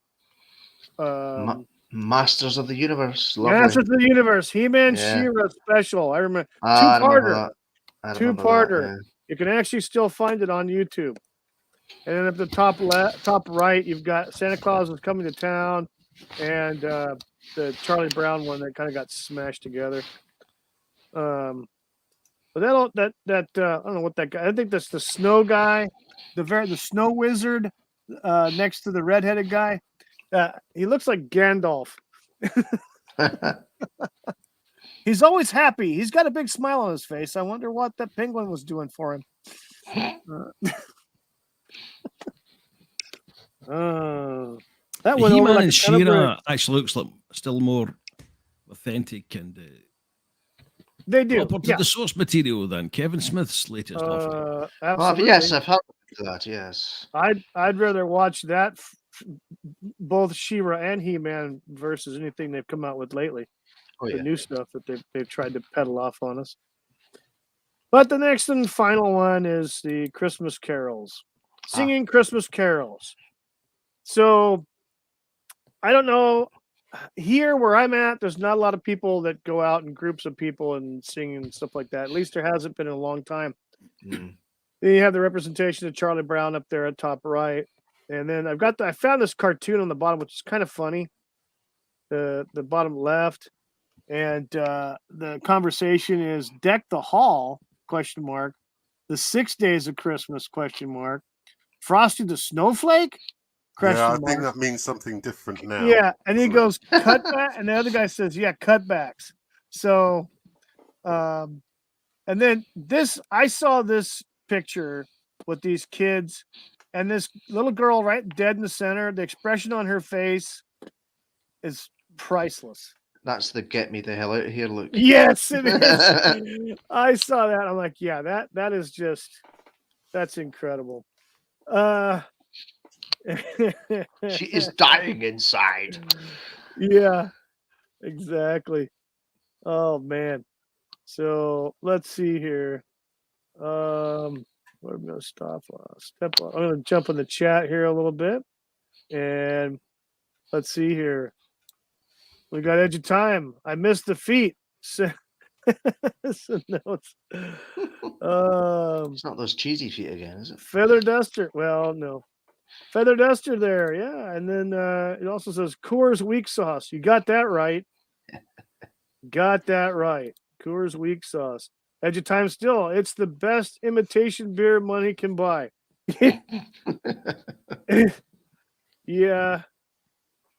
Masters of the Universe. Lovely. Masters of the Universe. He-Man She-Ra special. I remember. Two-parter. Yeah. You can actually still find it on YouTube. And then at the top right, you've got Santa Claus is Coming to Town and the Charlie Brown one that kind of got smashed together. But I don't know what that guy. I think that's the snow guy, the snow wizard next to the redheaded guy. He looks like Gandalf. He's always happy. He's got a big smile on his face. I wonder what that penguin was doing for him. That one He-Man over like and She-Ra actually looks like still more authentic and they do proper to the source material than Kevin Smith's latest offering. Absolutely. Yes, I've heard that. Yes, I'd rather watch that both She-Ra and He-Man versus anything they've come out with lately. The new stuff that they've tried to peddle off on us. But the next and final one is the Christmas carols. Singing Christmas carols. So I don't know. Here where I'm at, there's not a lot of people that go out in groups of people and sing and stuff like that. At least there hasn't been in a long time. Then you have the representation of Charlie Brown up there at top right. And then I found this cartoon on the bottom, which is kind of funny. The bottom left. And the conversation is Deck the Hall, ? The 6 Days of Christmas, ? Frosty the Snowflake? I think that means something different now. Yeah, and he goes, cutback, and the other guy says, yeah, cutbacks. So, and then I saw this picture with these kids and this little girl right dead in the center. The expression on her face is priceless. That's the get me the hell out of here look. Yes, it is. I saw that. I'm like, yeah, that's incredible. She is dying inside. Yeah, exactly. Oh man. So let's see here. What Where am I going to step on? I'm going to jump in the chat here a little bit. And let's see here. We got Edge of Time. I missed the feet. Some notes. It's not those cheesy feet again, is it? Feather Duster. Well, no. Feather Duster there. Yeah. And then it also says Coors Weak Sauce. You got that right. Got that right. Coors Weak Sauce. Edge of Time still. It's the best imitation beer money can buy. Yeah.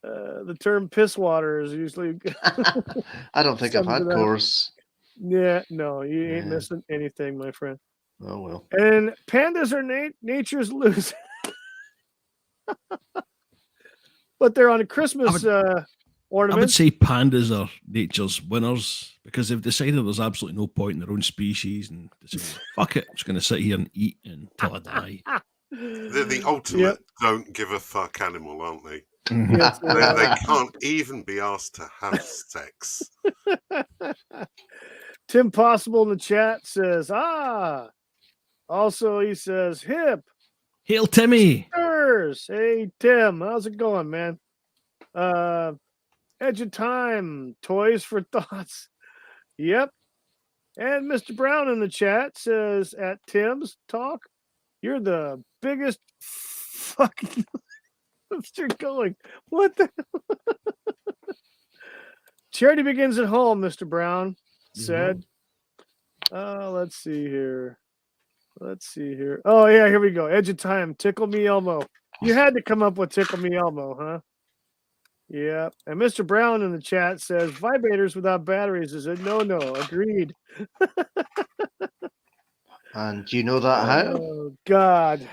The term piss water is usually. I don't think I've had Coors. Yeah, no, you ain't missing anything, my friend. Oh, well. And pandas are nature's loser. But they're on a Christmas ornament. I would say pandas are nature's winners because they've decided there's absolutely no point in their own species and decided, fuck it, I'm just going to sit here and eat until I die. They're the ultimate don't give a fuck animal, aren't they? Yes, They can't even be asked to have sex. Tim Possible in the chat says, Also, he says, hip. Hail Timmy. Stirs. Hey, Tim. How's it going, man? Edge of Time. Toys for Thoughts. Yep. And Mr. Brown in the chat says, at Tim's talk, you're the biggest fucking hipster going. What the Charity begins at home, Mr. Brown said. Let's see here. Oh, yeah, here we go. Edge of Time. Tickle Me Elmo. You had to come up with Tickle Me Elmo, huh? Yeah. And Mr. Brown in the chat says, vibrators without batteries is a no. Agreed. And do you know that how? Oh, God.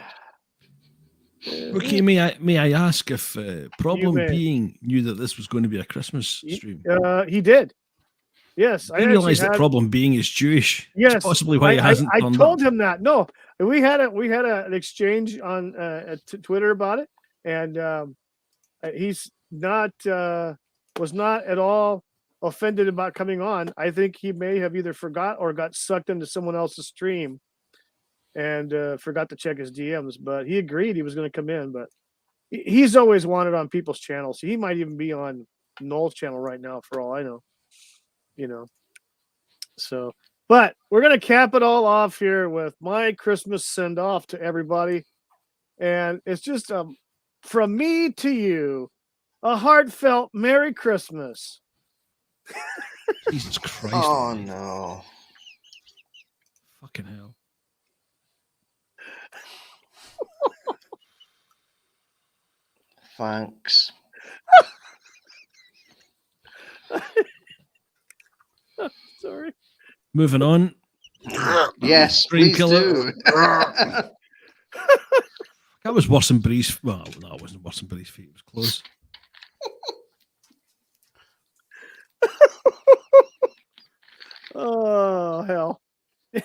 Okay, may I ask if Problem Being knew that this was going to be a Christmas stream? He did. Yes, I realized that Problem Being is Jewish. Yes, that's possibly why he hasn't. I told him that. No, we had an exchange on Twitter about it, and he's not was not at all offended about coming on. I think he may have either forgot or got sucked into someone else's stream and forgot to check his DMs. But he agreed he was going to come in. But he's always wanted on people's channels. He might even be on Noel's channel right now, for all I know. So, but we're going to cap it all off here with my Christmas send off to everybody. And it's just from me to you, a heartfelt Merry Christmas. Jesus Christ. Oh, no. Fucking hell. Thanks. Sorry. Moving on. Yes, please do. That was worse than Bree's. Well, no, it wasn't worse than Bree's feet. It was close. Oh, hell. I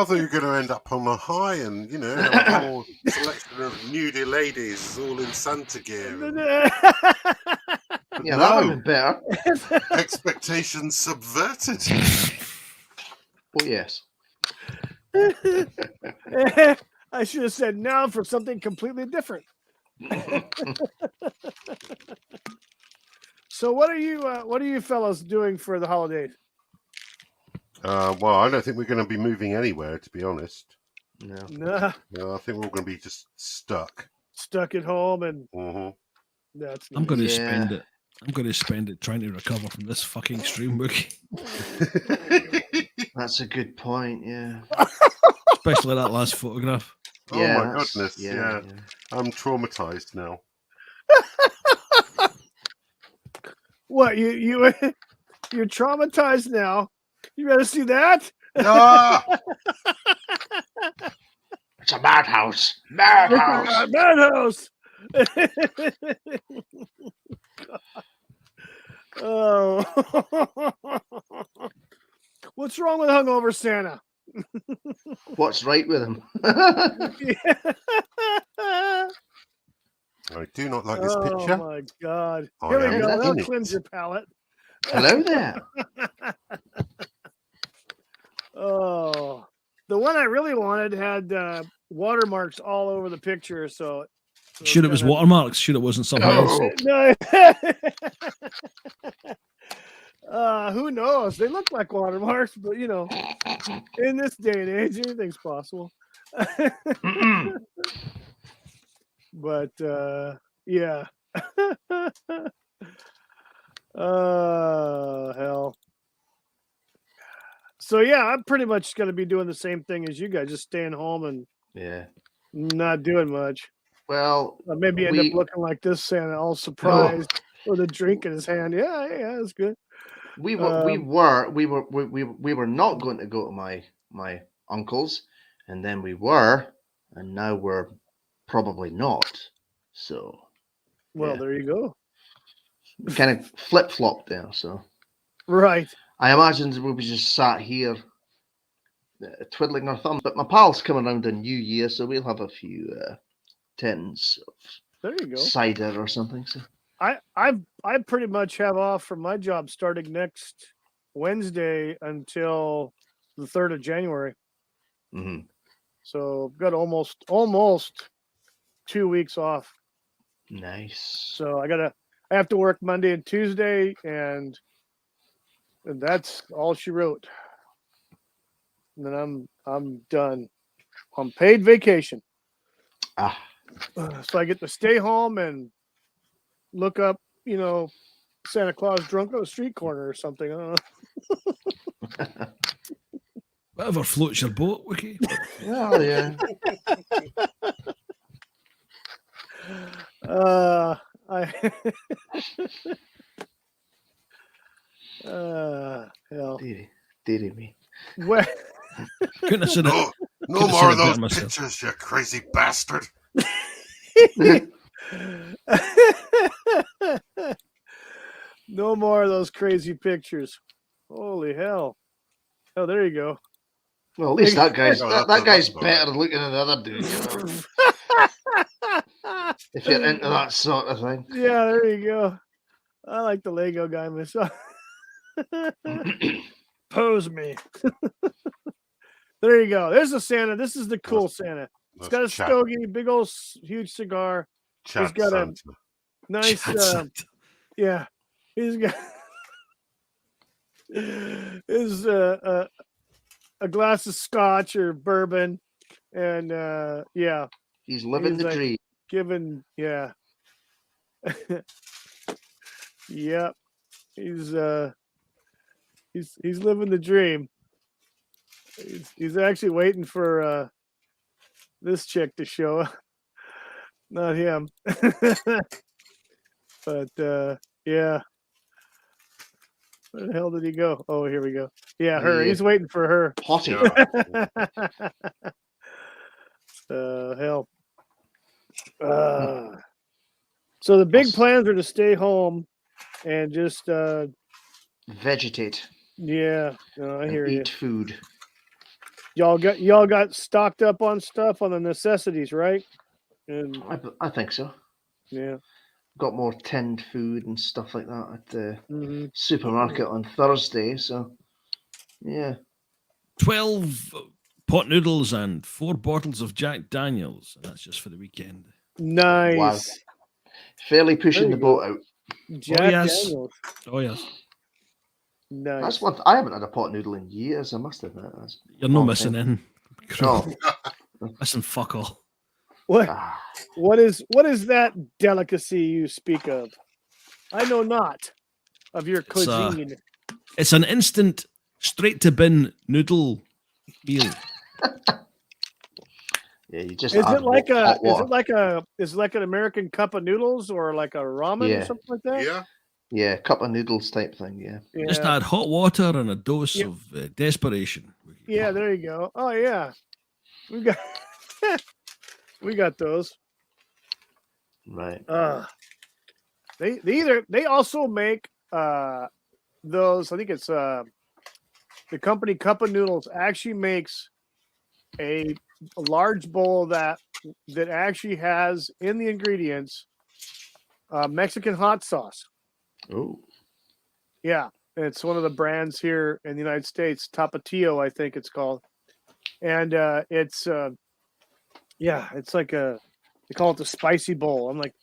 thought you were going to end up on a high and, have a whole selection of nudie ladies all in Santa gear. Yeah, that would have been better. Expectations subverted. Oh, yes. I should have said now for something completely different. So what are you fellas doing for the holidays? Well, I don't think we're going to be moving anywhere, to be honest. No. Nah. No, I think we're all going to be just stuck. Stuck at home, and that's. I'm going to spend it. I'm going to spend it trying to recover from this fucking stream book. That's a good point. Yeah. Especially that last photograph. Oh my goodness! Yeah. I'm traumatized now. What you're traumatized now? You ready to see that? Ah! It's a madhouse. Madhouse. Madhouse. Oh. What's wrong with hungover Santa? What's right with him? I do not like this picture. Oh my God. Here we go. That'll cleanse your palate. Hello there. Oh. The one I really wanted had watermarks all over the picture. So Sure, it was watermarks. Sure, it wasn't something else. No. Who knows? They look like watermarks, but you know, in this day and age, anything's possible. But yeah. Hell. So yeah, I'm pretty much going to be doing the same thing as you guys, just staying home and not doing much. Well, maybe end up looking like this Santa, all surprised with a drink in his hand. Yeah, that's good. We were not going to go to my uncle's, and then we were, and now we're probably not. So, there you go. We kind of flip flopped there. So, right. I imagine we'll be just sat here twiddling our thumbs. But my pal's coming around in New Year, so we'll have a few tins of cider or something. So. I pretty much have off from my job starting next Wednesday until the 3rd of January. Mm-hmm. So I've got almost 2 weeks off. Nice. So I have to work Monday and Tuesday, and that's all she wrote. And then I'm done on paid vacation. So I get to stay home and look up, Santa Claus drunk on a street corner or something. I don't know. Whatever floats your boat, Wiki. Oh, yeah. Hell. Deary me. Well, couldn't have said it. No more of those pictures, you crazy bastard. No more of those crazy pictures. Holy hell. Oh, there you go. Well, at least that guy's better looking than the other dude. If you're into that sort of thing. Yeah, there you go. I like the Lego guy myself. Pose me. There you go. There's the Santa. This is the cool Santa. It's got a stogie, big old huge cigar. He's got a nice yeah. He's got is a glass of scotch or bourbon, and yeah. He's living the dream. Yep. He's living the dream. He's actually waiting for this chick to show up. Not him. But yeah. Where the hell did he go? Oh, here we go. Yeah, her. He's waiting for her. Hottie. Hell. So the big plans are to stay home and just vegetate. Yeah, I hear you. Eat food. Y'all got stocked up on stuff on the necessities, right? And I think so. Yeah. Got more tinned food and stuff like that at the supermarket on Thursday. So, yeah. 12 pot noodles and 4 bottles of Jack Daniels. And that's just for the weekend. Nice. Wow. Fairly pushing the boat out. Jack Daniels. Oh, yes. Nice. That's one. I haven't had a pot noodle in years, I must admit. You're not missing in. No. Listen, fuck all. What is that delicacy you speak of? I know not of your cuisine. It's an instant, straight to bin noodle meal. Yeah, you just. Is it like an American cup of noodles or like a ramen or something like that? Yeah. Yeah, cup of noodles type thing. Yeah. Just add hot water and a dose of desperation. Yeah, there you go. Oh yeah, we got those. Right. They also make those. I think it's the company Cup of Noodles actually makes a large bowl that actually has in the ingredients Mexican hot sauce. Oh. Yeah, it's one of the brands here in the United States, Tapatio, I think it's called. and it's it's like they call it the spicy bowl. I'm like,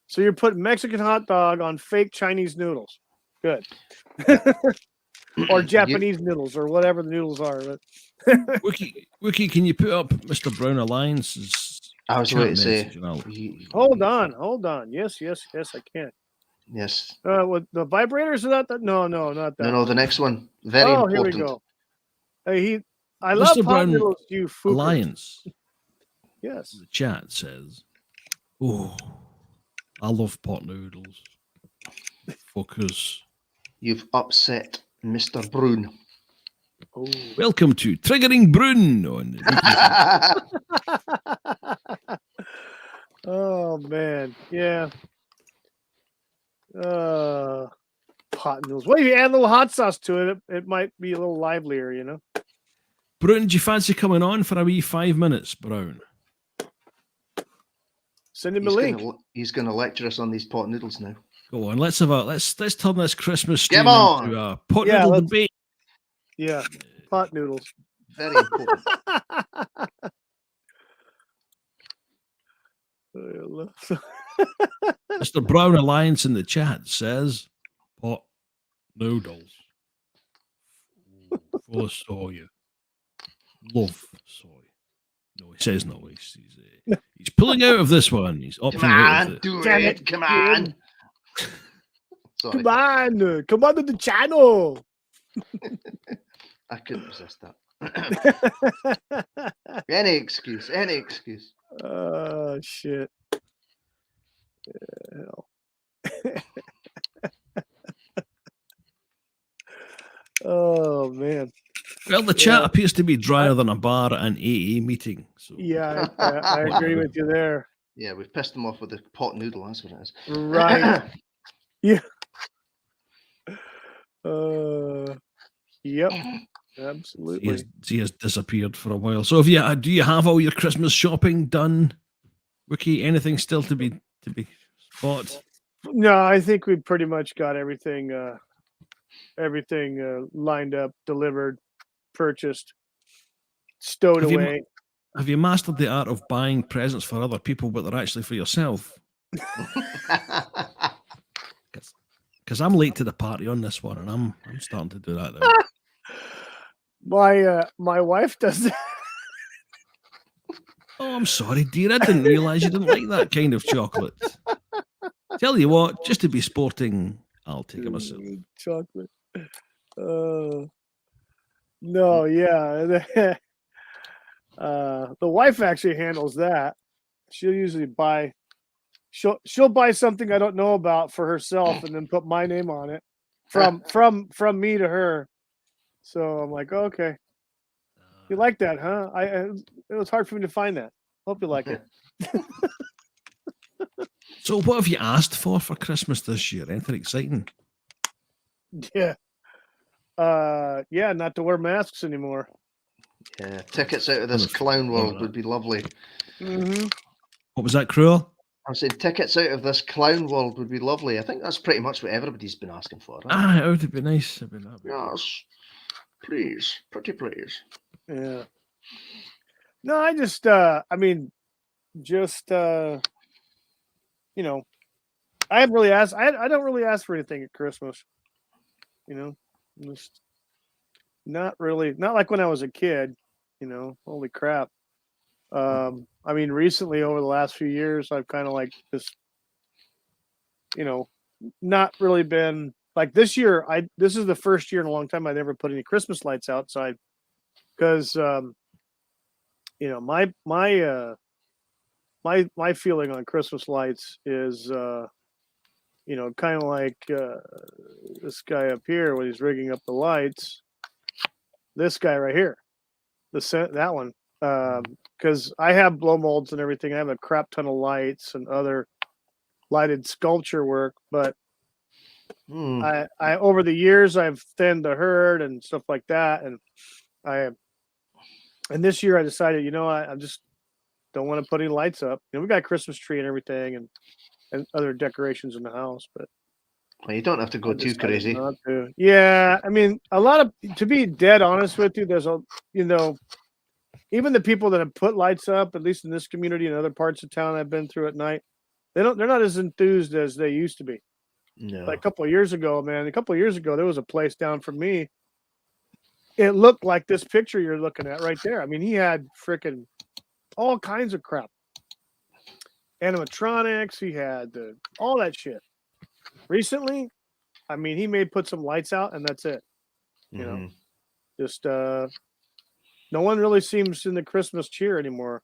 so you're putting Mexican hot dog on fake Chinese noodles, good, or Japanese noodles or whatever the noodles are. But Wiki, can you put up Mr. Brown Alliance's? I was chat waiting to say. message, hold on. Yes, I can. Yes. With the vibrators, is that? No, not that. No, the next one. Very important. Here we go. Hey, I Mr. love pot Brown noodles, you fookers. Alliance. Yes. The chat says, "Oh, I love pot noodles." Focus. You've upset Mr. Brown. Oh. Welcome to Triggering Brun on. Oh man, yeah. Pot noodles. Well, if you add a little hot sauce to it, it might be a little livelier, you know. Brown, do you fancy coming on for a wee 5 minutes, Brown? Send him a link. He's going to lecture us on these pot noodles now. Go on, let's turn this Christmas stream Come on. into a pot noodle debate. Yeah, pot noodles. Very important. Mr. Brown Alliance in the chat says pot noodles. Full of soy. Love soy. No, he says no. He's pulling out of this one. He's opting out of it. Do it. Come on. Come on to the channel. I couldn't resist that. Any excuse. Shit. Hell. Oh man. Well, the chat appears to be drier than a bar at an AA meeting. So yeah, I agree with you there. Yeah, we've pissed them off with the pot noodle. That's what it is. Right. Yeah. Yep. Absolutely. He has disappeared for a while. So, do you have all your Christmas shopping done, Wiki? Anything still to be bought? No, I think we pretty much got everything lined up, delivered, purchased, stowed away. Have you mastered the art of buying presents for other people, but they're actually for yourself? Because I'm late to the party on this one, and I'm starting to do that now. My wife does that. Oh, I'm sorry, dear. I didn't realise you didn't like that kind of chocolate. Tell you what, just to be sporting, I'll take it myself. Chocolate. No, yeah. The wife actually handles that. She'll usually buy. She'll buy something I don't know about for herself, and then put my name on it from me to her. So I'm like, okay, you like that, huh? It was hard for me to find that. Hope you like it. So, what have you asked for Christmas this year? Anything exciting? Yeah. Not to wear masks anymore. Yeah, tickets out of this clown world would be lovely. Mm-hmm. What was that, Cruel? I said tickets out of this clown world would be lovely. I think that's pretty much what everybody's been asking for. Right? It would be nice. Yes, please, pretty please. Yeah. No, I just, I haven't really asked. I don't really ask for anything at Christmas. Just not really. Not like when I was a kid. Holy crap. Recently over the last few years, I've kind of like just, not really been like this year. This is the first year in a long time I've never put any Christmas lights outside because, my feeling on Christmas lights is, kind of like this guy up here when he's rigging up the lights. This guy right here, that one. Because I have blow molds and everything. I have a crap ton of lights and other lighted sculpture work, but I over the years I've thinned the herd and stuff like that, and this year I decided, I just don't want to put any lights up. We got a Christmas tree and everything and other decorations in the house, but well, you don't have to go too crazy. Yeah, a lot of, to be dead honest with you, there's even the people that have put lights up, at least in this community and other parts of town I've been through at night, they're not as enthused as they used to be. No. Like a couple of years ago, there was a place down from me. It looked like this picture you're looking at right there. I mean, he had freaking all kinds of crap. Animatronics, he had all that shit. Recently, I mean, he may put some lights out and that's it. You know, just no one really seems in the Christmas cheer anymore.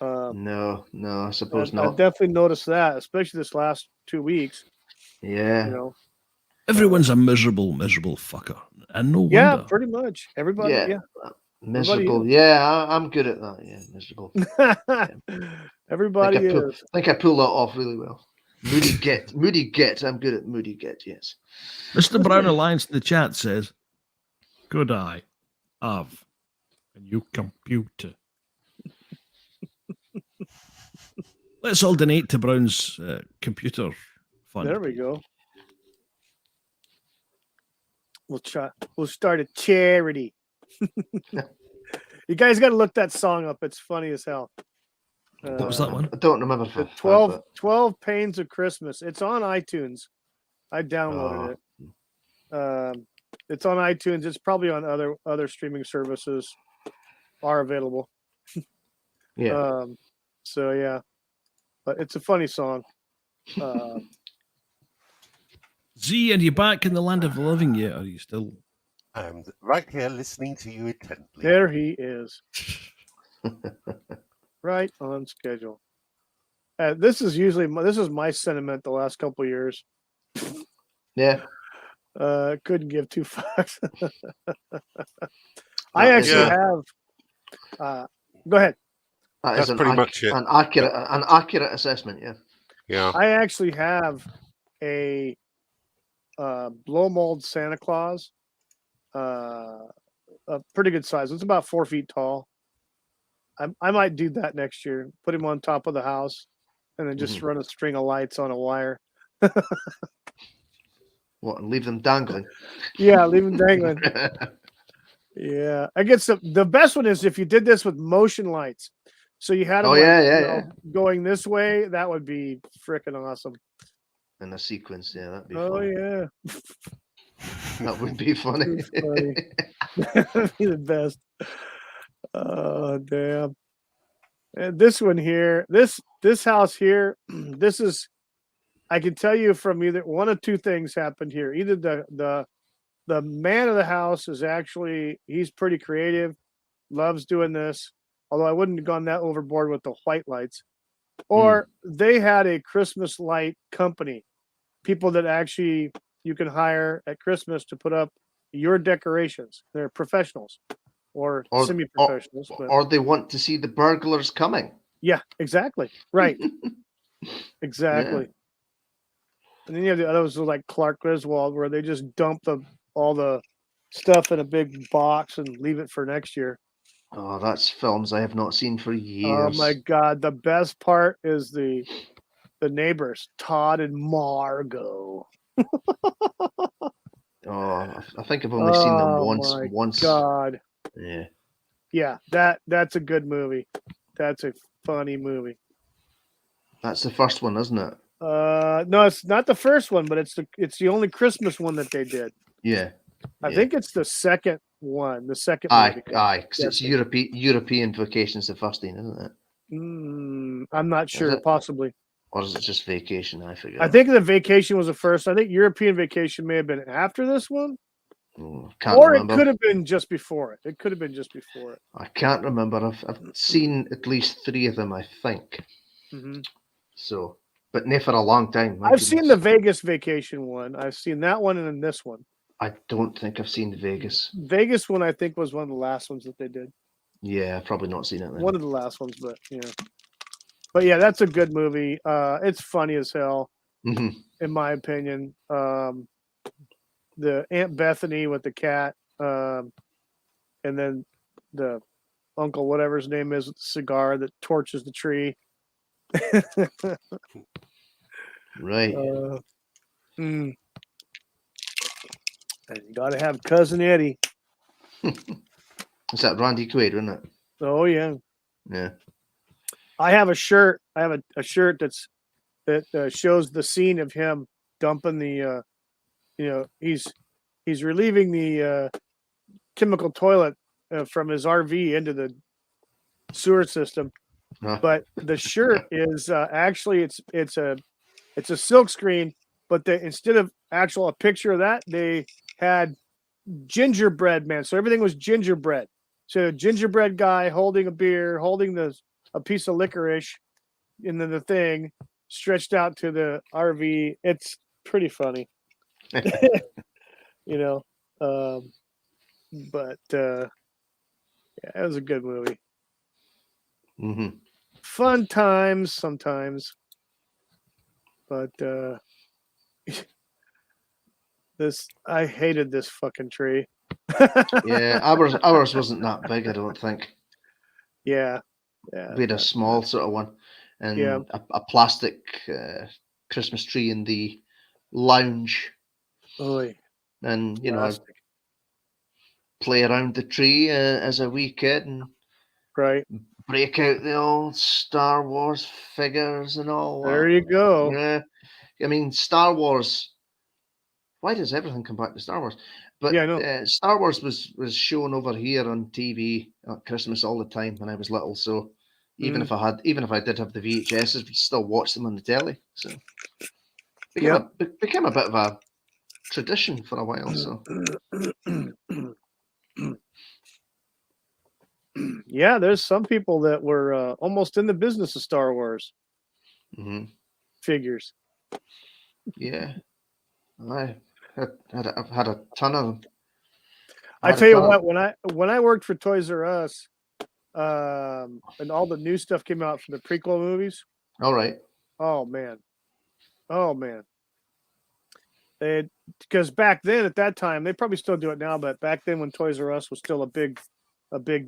No, I suppose not. I definitely noticed that, especially this last 2 weeks. Yeah. You know, everyone's a miserable fucker, and no wonder. Yeah, pretty much. Everybody. Yeah. Miserable. Yeah, I'm good at that. Yeah, miserable. Everybody I think I pull that off really well. Moody get. I'm good at moody get. Yes. Mr. Brown Alliance in the chat says, "Could I have a new computer?" Let's all donate to Brown's computer fund. There we go. We'll start a charity. You guys got to look that song up. It's funny as hell. What was that one? I don't remember. 12 Pains of Christmas. It's on iTunes. I downloaded it. It's on iTunes. It's probably on other streaming services are available. Yeah. So yeah, but it's a funny song. Z, are you back in the land of the living yet? Are you still? I'm right here listening to you intently. There he is. Right on schedule. This is my sentiment the last couple of years. Yeah. Couldn't give two fucks. I actually have. Go ahead. That's pretty much it. An accurate assessment. Yeah. Yeah. I actually have a blow mold Santa Claus. A pretty good size. It's about 4 feet tall. I might do that next year. Put him on top of the house, and then just run a string of lights on a wire. What? And leave them dangling? Yeah, leave them dangling. Yeah, I guess the best one is if you did this with motion lights. So you had them going this way. That would be freaking awesome. In a sequence, yeah, that'd be Oh funny. yeah, that would be funny. That'd be the best. Oh damn! And this one here, this house here, this is. I can tell you from either one of two things happened here. Either the man of the house is he's pretty creative, loves doing this. Although I wouldn't have gone that overboard with the white lights, or they had a Christmas light company, people that actually you can hire at Christmas to put up your decorations. They're professionals or semi-professionals. Or they want to see the burglars coming. Yeah, exactly. Right. Exactly. Yeah. And then you have the others like Clark Griswold, where they just dump all the stuff in a big box and leave it for next year. Oh, that's films I have not seen for years. Oh my God. The best part is the neighbors, Todd and Margot. I think I've only seen them once. God. Yeah. Yeah, that's a good movie. That's a funny movie. That's the first one, isn't it? No, it's not the first one, but it's the only Christmas one that they did. Yeah. I think it's the second one. The second movie. Aye, because it's European Vacation's the first thing, isn't it? I'm not sure. Possibly. Or is it just Vacation? I forget. I think the Vacation was the first. I think European Vacation may have been after this one. Can't remember. It could have been just before it. I can't remember. I've seen at least 3 of them, I think. Mm-hmm. So, but not for a long time. I've seen the Vegas Vacation one. I've seen that one and then this one. I don't think I've seen the Vegas. Vegas one, I think, was one of the last ones that they did. Yeah, I've probably not seen it then. One of the last ones, but yeah. But yeah, that's a good movie. It's funny as hell, in my opinion. The Aunt Bethany with the cat, and then the uncle, whatever his name is, with the cigar that torches the tree. Right. And you got to have Cousin Eddie. Is that Randy Quaid, isn't it? Oh yeah. Yeah. I have a shirt. I have a shirt that shows the scene of him dumping the. He's relieving the chemical toilet from his RV into the sewer system. But the shirt is actually it's a silk screen, but instead of a picture of that, they had gingerbread man. So everything was gingerbread. So a gingerbread guy holding a beer, holding a piece of licorice, and then the thing stretched out to the RV. It's pretty funny, you know. But yeah, it was a good movie. Mm-hmm. Fun times sometimes, but I hated this fucking tree. Yeah, ours wasn't that big, I don't think. Yeah. We had a small sort of one, and Yeah. a plastic Christmas tree in the lounge. Oy, And I'd plastic. play around the tree as a wee kid and Right. break out the old Star Wars figures and all There that. you go. Yeah, I mean Star Wars. Why does everything come back to Star Wars? But Yeah, I know. Star Wars was shown over here on TV at Christmas all the time when I was little. So even if I did have the VHSs, we'd still watch them on the telly. So became a bit of a tradition for a while. So yeah, there's some people that were almost in the business of Star Wars figures. Yeah, I've had a ton of them. I tell you what, when I worked for Toys R Us, and all the new stuff came out for the prequel movies. All right. Oh man. Because back then, at that time, they probably still do it now, but back then when Toys R Us was still a big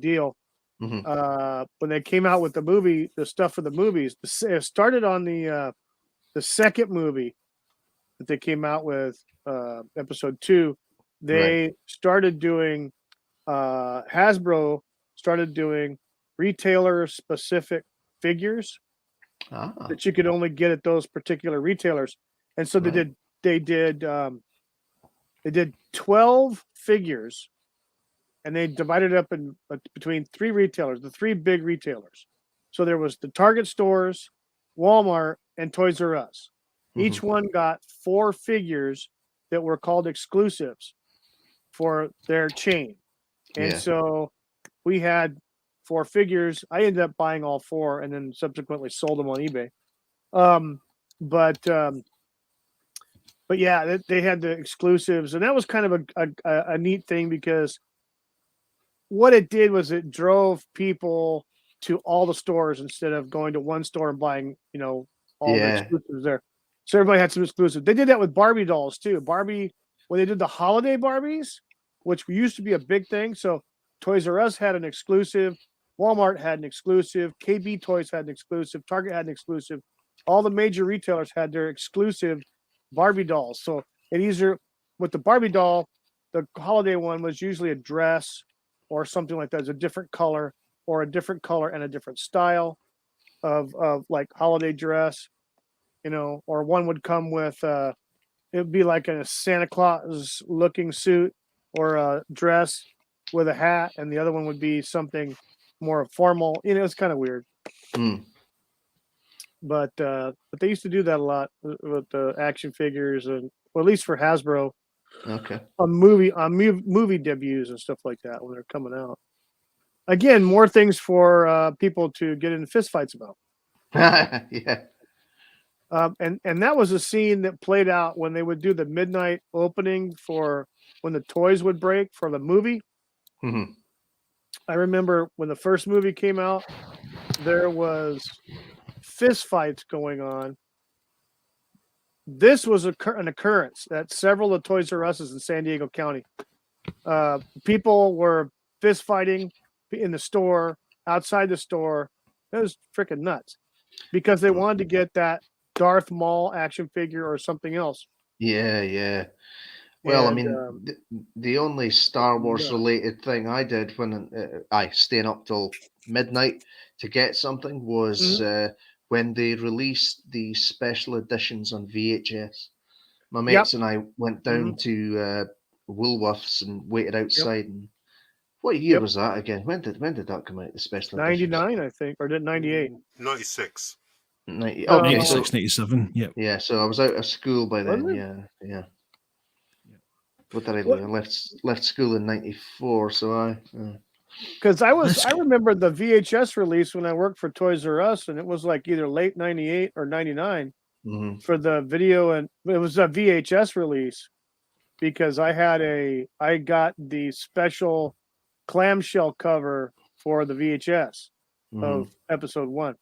deal, when they came out with the stuff for the movies, it started on the second movie that they came out with, episode 2. They started doing Hasbro started doing retailer specific figures that you could only get at those particular retailers, and so they did 12 figures, and they divided it up in between 3 retailers, the 3 big retailers. So there was the Target stores, Walmart, and Toys R Us. Each one got 4 figures that were called exclusives for their chain. And so we had 4 figures. I ended up buying all 4 and then subsequently sold them on eBay. But yeah, they had the exclusives, and that was kind of a neat thing, because what it did was it drove people to all the stores instead of going to one store and buying, all the exclusives there. So everybody had some exclusives. They did that with Barbie dolls too. Barbie, when they did the holiday Barbies, which used to be a big thing. So Toys R Us had an exclusive, Walmart had an exclusive, KB Toys had an exclusive, Target had an exclusive. All the major retailers had their exclusive Barbie dolls. So it either, with the Barbie doll, the holiday one was usually a dress or something like that. It's a different color, or a different color and a different style of like holiday dress, or one would come with it would be like a Santa Claus looking suit or a dress with a hat, and the other one would be something more formal. It's kind of weird. But they used to do that a lot with the action figures, and at least for Hasbro. Okay. On movie debuts and stuff like that when they're coming out. Again, more things for people to get in fistfights about. Yeah. And that was a scene that played out when they would do the midnight opening for when the toys would break for the movie. I remember when the first movie came out, there was fistfights going on. This was an occurrence at several of the Toys R Us's in San Diego County. People were fist fighting in the store, outside the store. It was freaking nuts, because they wanted to get that Darth Maul action figure or something else. Yeah. Well, I And, mean, the only Star Wars no. related thing I did when I staying up till midnight to get something was when they released the special editions on VHS. My mates and I went down to Woolworths and waited outside. And what year was that again? When did that come out? The special editions? 99, I think, or did 98? 96. 90. No. Okay, 96, 97. Yep. yeah. So I was out of school by then. Was it? Yeah. What did I do? I left school in '94. So Because I remember the VHS release when I worked for Toys R Us, and it was like either late 98 or 99 for the video, and it was a VHS release because I got the special clamshell cover for the VHS of episode 1.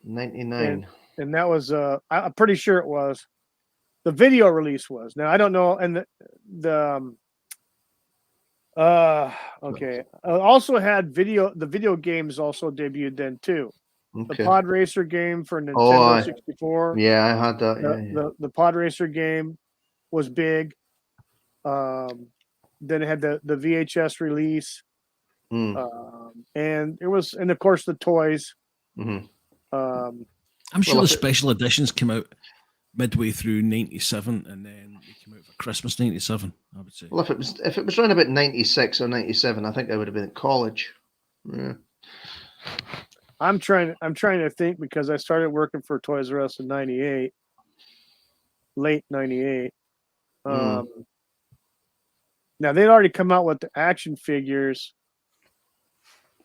99. And that was I'm pretty sure it was. The video release was. Now I don't know, and okay. Also had the video games also debuted then too. Okay. The Pod Racer game for Nintendo 64. Yeah, I had that. The Pod Racer game was big. Then it had the VHS release. And it was, and of course the toys. I'm sure the special editions came out midway through 97, and then they came out for Christmas 97, I would say. Well, if it was around about 96 or 97, I think I would have been at college. Yeah. I'm trying to think because I started working for Toys R Us in 98, late 98. Now they'd already come out with the action figures,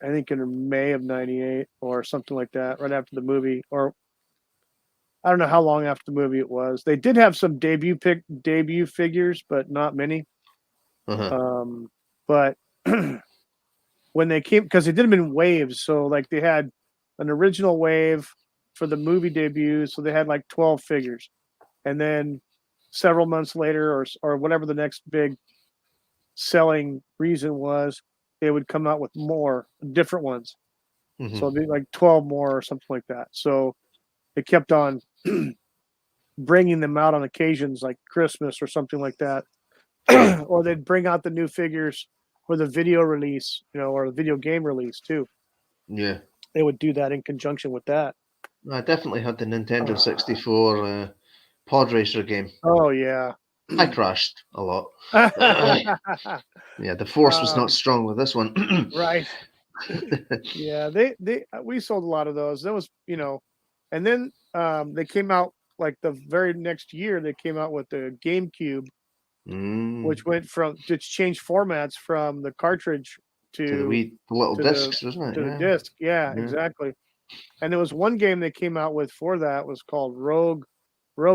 I think in May of 98 or something like that, right after the movie, or I don't know how long after the movie it was. They did have some debut figures, but not many. But when they came, because they did them in waves, so like they had an original wave for the movie debut, so they had like 12 figures, and then several months later, or whatever the next big selling reason was, they would come out with more different ones. So it'd be like 12 more or something like that. So they kept on bringing them out on occasions like Christmas or something like that. Or they'd bring out the new figures for the video release, or the video game release too. Yeah. They would do that in conjunction with that. I definitely had the Nintendo 64 Pod Racer game. Oh, yeah. I crashed a lot. Yeah, the force was not strong with this one. Right. Yeah, we sold a lot of those. That was, and then they came out like the very next year. They came out with the GameCube, which changed formats from the cartridge to the little discs, wasn't it? To the disc. Yeah, exactly. And there was one game they came out with for that was called Rogue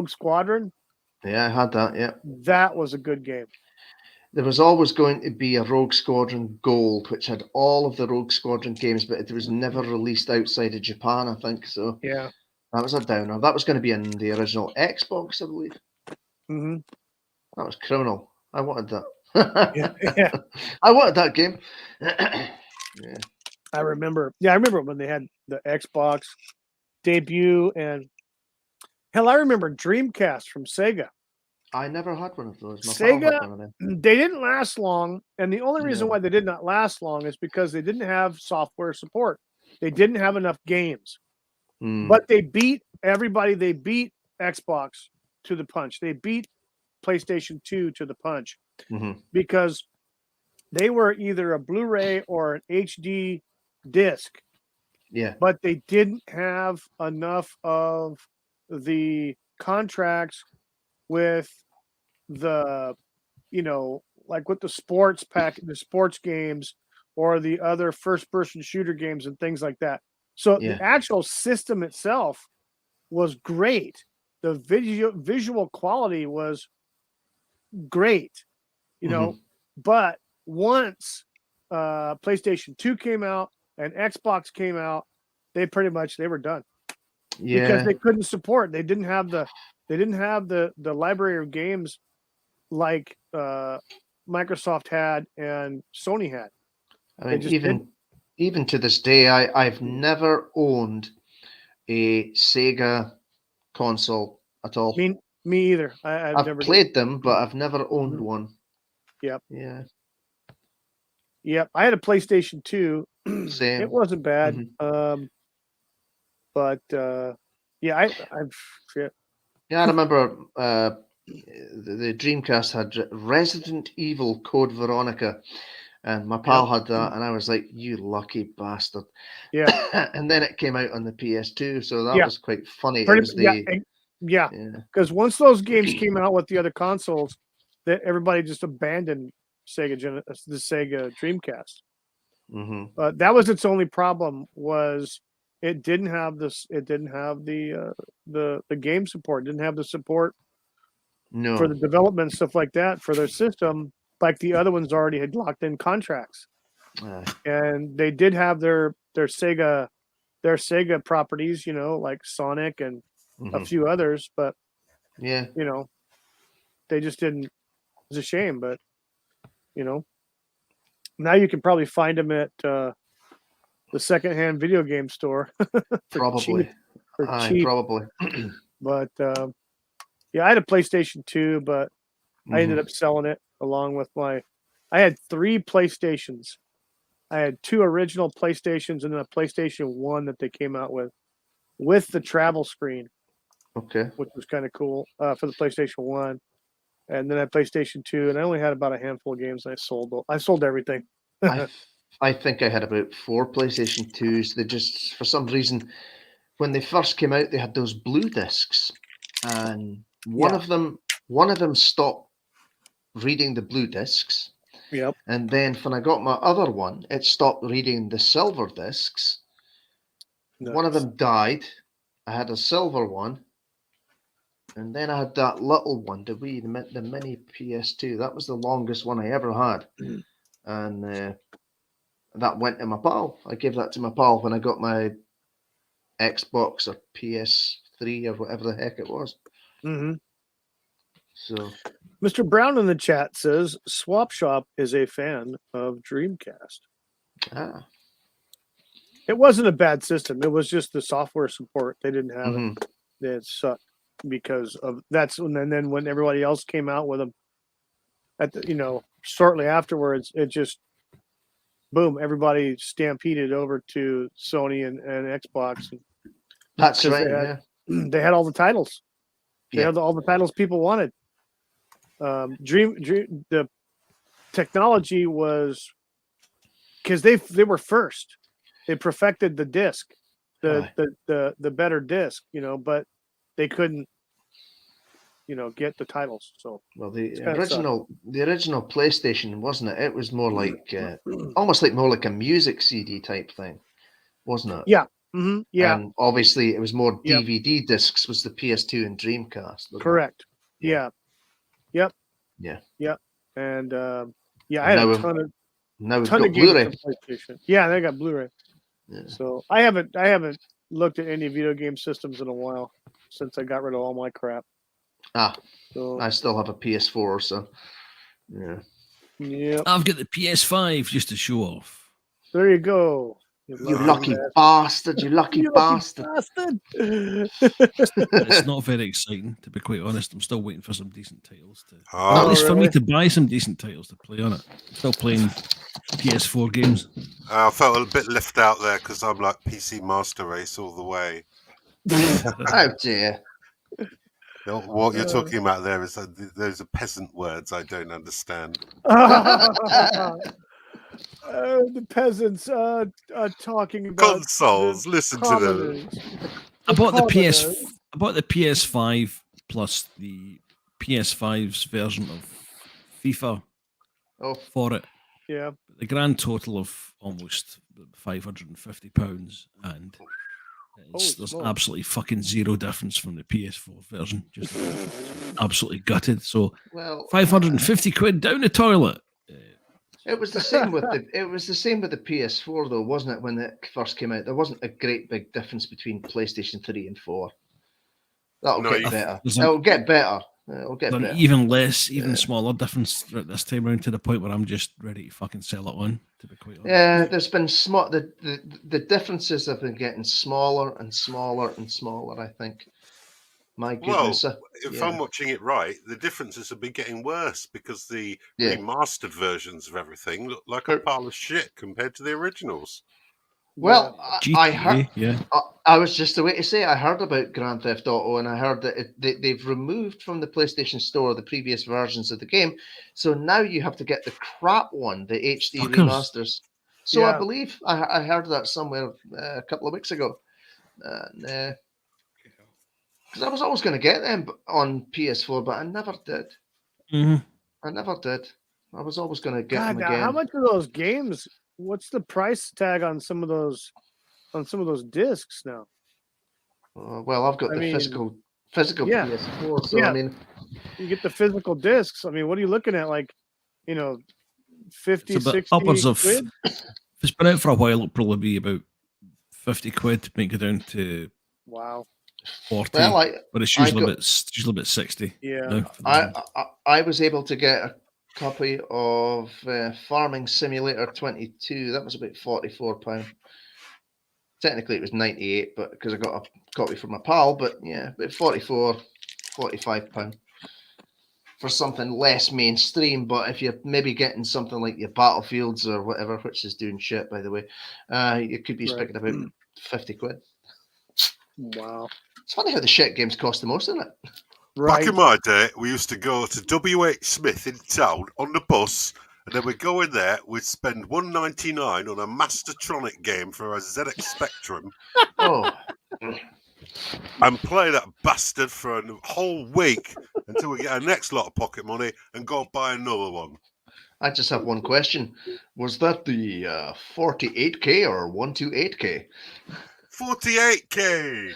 Squadron. Yeah, I had that. Yeah, that was a good game. There was always going to be a Rogue Squadron Gold, which had all of the Rogue Squadron games, but it was never released outside of Japan, I think. So yeah, that was a downer. That was going to be in the original Xbox, I believe. That was criminal. I wanted that. Yeah. I wanted that game. Yeah. I remember when they had the Xbox debut, and hell, I remember Dreamcast from Sega. I never had one of those. Sega, they didn't last long, and the only reason why they did not last long is because they didn't have software support. They didn't have enough games. But they beat everybody. They beat Xbox to the punch. They beat PlayStation 2 to the punch because they were either a Blu-ray or an HD disc. Yeah. But they didn't have enough of the contracts with the, like with the sports games or the other first-person shooter games and things like that. So the actual system itself was great. The visual quality was great, but once PlayStation 2 came out and Xbox came out, they were done. Yeah. Because they couldn't support. They didn't have the library of games like Microsoft had and Sony had. I mean, even to this day, I've never owned a Sega console at all. Me either. I've never played them, but I've never owned one. Yep. Yeah. Yep. I had a PlayStation 2. Same. It wasn't bad. Mhm. But yeah, I've shit. Yeah, I remember the Dreamcast had Resident Evil Code Veronica, and my pal had that, and I was like, "You lucky bastard!" Yeah. And then it came out on the PS2, so that Yeah. was quite funny. It Pretty, was the yeah. yeah. Because once those games came out with the other consoles, that everybody just abandoned the Sega Dreamcast. Mm-hmm. That was its only problem, was it didn't have this. It didn't have the game support. It didn't have the support No. for the development and stuff like that for their system, like the other ones already had locked in contracts. And they did have their Sega properties, you know, like Sonic and a few others, but yeah, you know, they just didn't. It's a shame, but you know, now you can probably find them at the secondhand video game store probably. cheap. Probably. But yeah, I had a PlayStation 2, but I ended up selling it along with I had 3 PlayStations. I had 2 original PlayStations and then a PlayStation 1 that they came out with the travel screen. Okay. Which was kind of cool for the PlayStation 1. And then I had PlayStation 2, and I only had about a handful of games. And I sold everything. I think I had about 4 PlayStation 2s. They just, for some reason, when they first came out, they had those blue discs, and one of them stopped reading the blue discs. Yep. And then when I got my other one, it stopped reading the silver discs. Nice. One of them died. I had a silver one. And then I had that little one, the mini PS2. That was the longest one I ever had. And that went to my pal. I gave that to my pal when I got my Xbox or PS3 or whatever the heck it was. Mm-hmm. So, Mr. Brown in the chat says Swap Shop is a fan of Dreamcast. It wasn't a bad system. It was just the software support. They didn't have it. It sucked because of that's when, and then when everybody else came out with them at the, shortly afterwards, it just boom, everybody stampeded over to Sony and Xbox. That's right. They had all the titles. They had all the titles people wanted. The technology was because they were first. They perfected the disc, the better disc, but they couldn't, get the titles. So the original PlayStation, wasn't it? It was more like almost like more like a music CD type thing, wasn't it? Yeah. Mm-hmm. Yeah. And obviously, it was more DVD discs. Was the PS2 and Dreamcast? Correct. Yeah. Yep. Yeah. Yep. And I had a ton of games Blu-ray. On PlayStation. Yeah, they got Blu-ray. Yeah. So I haven't looked at any video game systems in a while since I got rid of all my crap. So I still have a PS4, so yeah. Yeah. I've got the PS5 just to show off. There you go. You lucky bastard! You lucky bastard! It's not very exciting, to be quite honest. I'm still waiting for some decent titles at least for me to buy some decent titles to play on it. I'm still playing PS4 games. I felt a bit left out there because I'm like PC Master Race all the way. Oh dear. What you're talking about there is those are peasant words I don't understand. The peasants are talking about consoles. Listen to them. I bought the PS5 plus the PS5's version of FIFA for it. Yeah. The grand total of almost £550, and there's absolutely fucking zero difference from the PS4 version. Just absolutely gutted. So £550 down the toilet. It was the same with the PS4 though, wasn't it? When it first came out, there wasn't a great big difference between PlayStation 3 and 4. That'll get better. It'll get better. Even smaller difference this time around, to the point where I'm just ready to fucking sell it on. To be quite honest. Yeah, there's been the differences have been getting smaller and smaller and smaller. I think My Well, goodness. if I'm watching it right, the differences have been getting worse because the remastered versions of everything look like a pile of shit compared to the originals. Well, I heard. Yeah. I was just the way to say. I heard about Grand Theft Auto, and I heard that they've removed from the PlayStation Store the previous versions of the game, so now you have to get the crap one, the HD remasters. So I believe I heard that somewhere a couple of weeks ago. Because I was always going to get them on PS4, but I never did. Mm-hmm. I never did. I was always going to get them now, again. how much are those games? What's the price tag on some of those discs now? Well, I've got physical PS4, so I mean, you get the physical discs. I mean, what are you looking at? Like, 50, 60 upwards of. quid? If it's been out for a while, it'll probably be about 50 quid. Make it down to 40. Well, but it's usually about 60. Yeah. I was able to get a copy of Farming Simulator 22. That was about £44. Technically, it was 98, but because I got a copy from my pal. But yeah, about £45 for something less mainstream. But if you're maybe getting something like your Battlefields or whatever, which is doing shit, by the way, you could be speaking about 50 quid. Wow. It's funny how the shit games cost the most, isn't it? Right. Back in my day, we used to go to W.H. Smith in town on the bus, and then we'd go in there, we'd spend $1.99 on a Mastertronic game for a ZX Spectrum. And play that bastard for a whole week until we get our next lot of pocket money and go buy another one. I just have one question. Was that the 48K or 128K? 48K!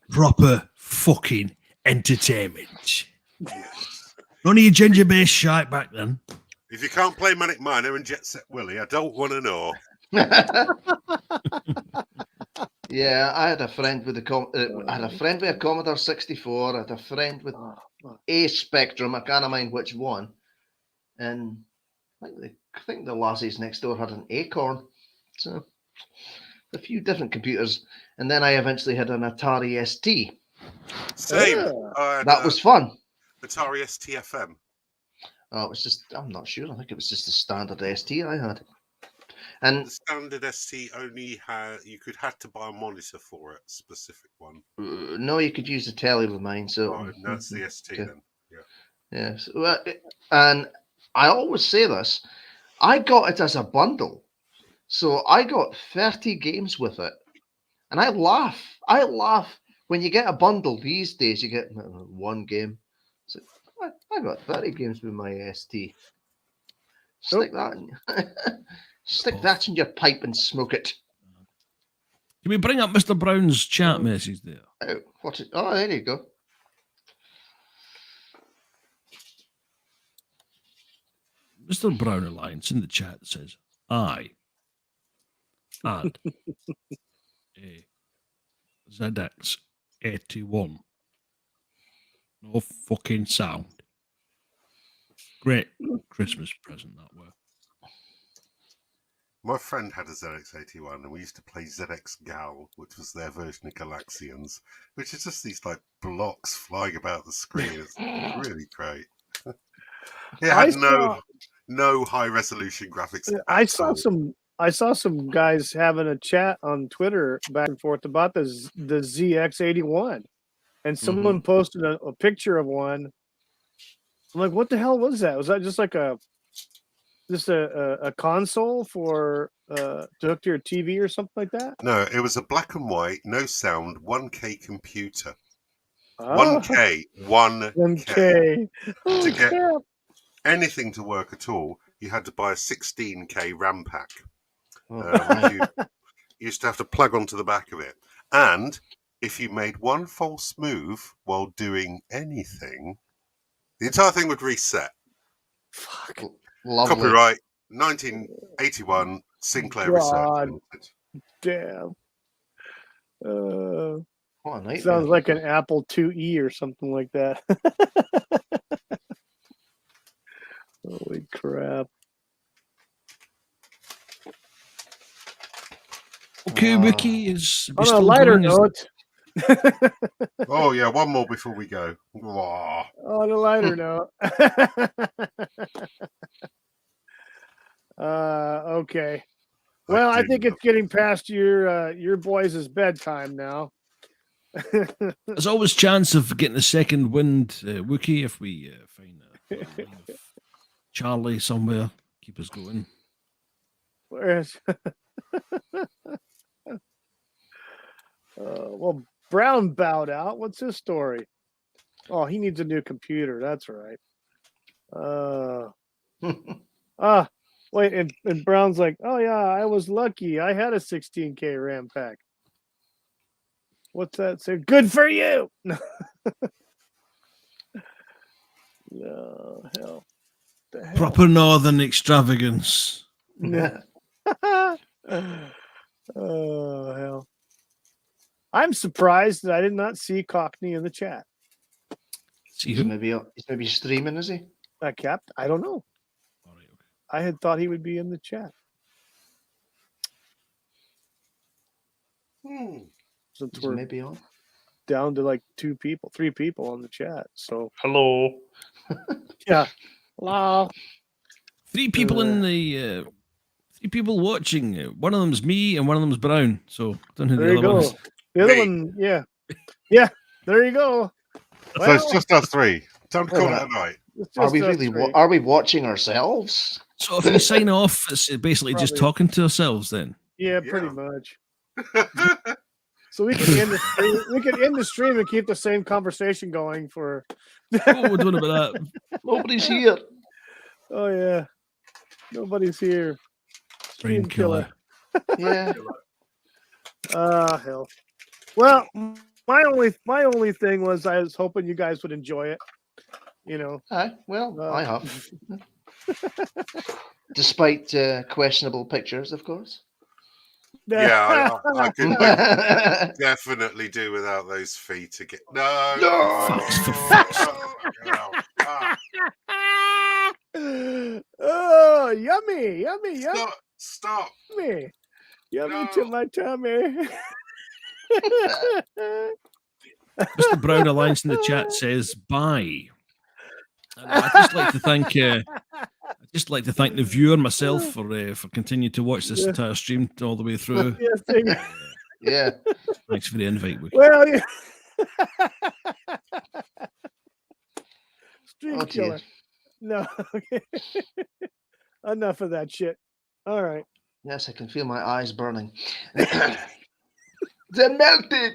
Proper fucking entertainment. None of your ginger-based shite back then. If you can't play Manic Miner and Jet Set Willy, I don't want to know. Yeah, I had a friend with a Commodore 64. I had a friend with a Spectrum. I can't mind which one. And I think the lassies next door had an Acorn. So a few different computers. And then I eventually had an Atari ST. Same. That was fun. Atari ST FM. Oh, it was just, I'm not sure. I think it was just a standard ST I had. And the standard ST only had, you had to buy a monitor for it, specific one. No, you could use the telly with mine. So that's the ST then. Yeah. Yes. Well, and I always say this, I got it as a bundle. So I got 30 games with it. And I laugh when you get a bundle these days, you get one game. So I got 30 games with my ST. Stick that in your pipe and smoke it. Can we bring up Mr. Brown's chat message there? Oh, there you go. Mr. Brown Alliance in the chat says, I and a ZX 81. No fucking sound. Great Christmas present that were. My friend had a ZX81 and we used to play ZX Gal, which was their version of Galaxians, which is just these like blocks flying about the screen. It's really great. It had no high resolution graphics. I saw some guys having a chat on Twitter back and forth about the ZX81, and someone posted a picture of one. I'm like, what the hell was that? Was that just like a console for to hook to your TV or something like that? No, it was a black and white, no sound, 1K computer. 1K. To get anything to work at all, you had to buy a 16K RAM pack. You used to have to plug onto the back of it. And if you made one false move while doing anything, the entire thing would reset. Fuck. Lovely. Copyright 1981 Sinclair Research. Damn. What a nightmare. Sounds like an Apple IIe or something like that. Holy crap. Okay, Wiki is... On a lighter note, Oh yeah, one more before we go. Oh. On a lighter note. Okay. Well, I think it's getting past your boys' bedtime now. There's always chance of getting a second wind Wookiee if we find a line of Charlie somewhere. Keep us going. Whereas, well, Brown bowed out. What's his story? Oh, he needs a new computer. That's right. Wait, and Brown's like, oh yeah, I was lucky. I had a 16K RAM pack. What's that say? Good for you. No, hell. The hell? Proper northern extravagance. Oh hell. I'm surprised that I did not see Cockney in the chat. See He's who? maybe streaming, is he? Cap? I don't know. All right, okay. I had thought he would be in the chat. Since He's we're maybe on. down to like 3 people on the chat. So Hello. yeah. Hello. 3 people in the 3 people watching. One of them's me and one of them's Brown. So I don't know who There the you other one go. is. The other Me. one, yeah. Yeah, there you go. So it's just us 3. Time to call it a night. It's Are just we us really? 3. Are we watching ourselves? So if we sign off, it's basically just Probably. talking to ourselves then. Yeah, Yeah. pretty much. So we can end the stream. We can end the stream and keep the same conversation going for. Oh, we're doing about that. Nobody's here. Oh yeah, nobody's here. Stream killer. Yeah. Hell. Well, my only thing was I was hoping you guys would enjoy it. You know. Aye, well, Uh, I have. Despite questionable pictures, of course. Yeah, I could definitely do without those feet again. No. Fucks for fuck's sake. No. Ah, Oh, yummy, yummy, yummy, Stop. yummy No. to my tummy. Mr. Brown Alliance in the chat says bye. And I'd just like to thank the viewer myself for continuing to watch this Yeah. entire stream all the way through. Yes, thank you. Yeah. Thanks for the invite, Wookie. Well, yeah. Stream Oh, dear. killer. No. Okay. Enough of that shit. All right. Yes, I can feel my eyes burning. They're melted.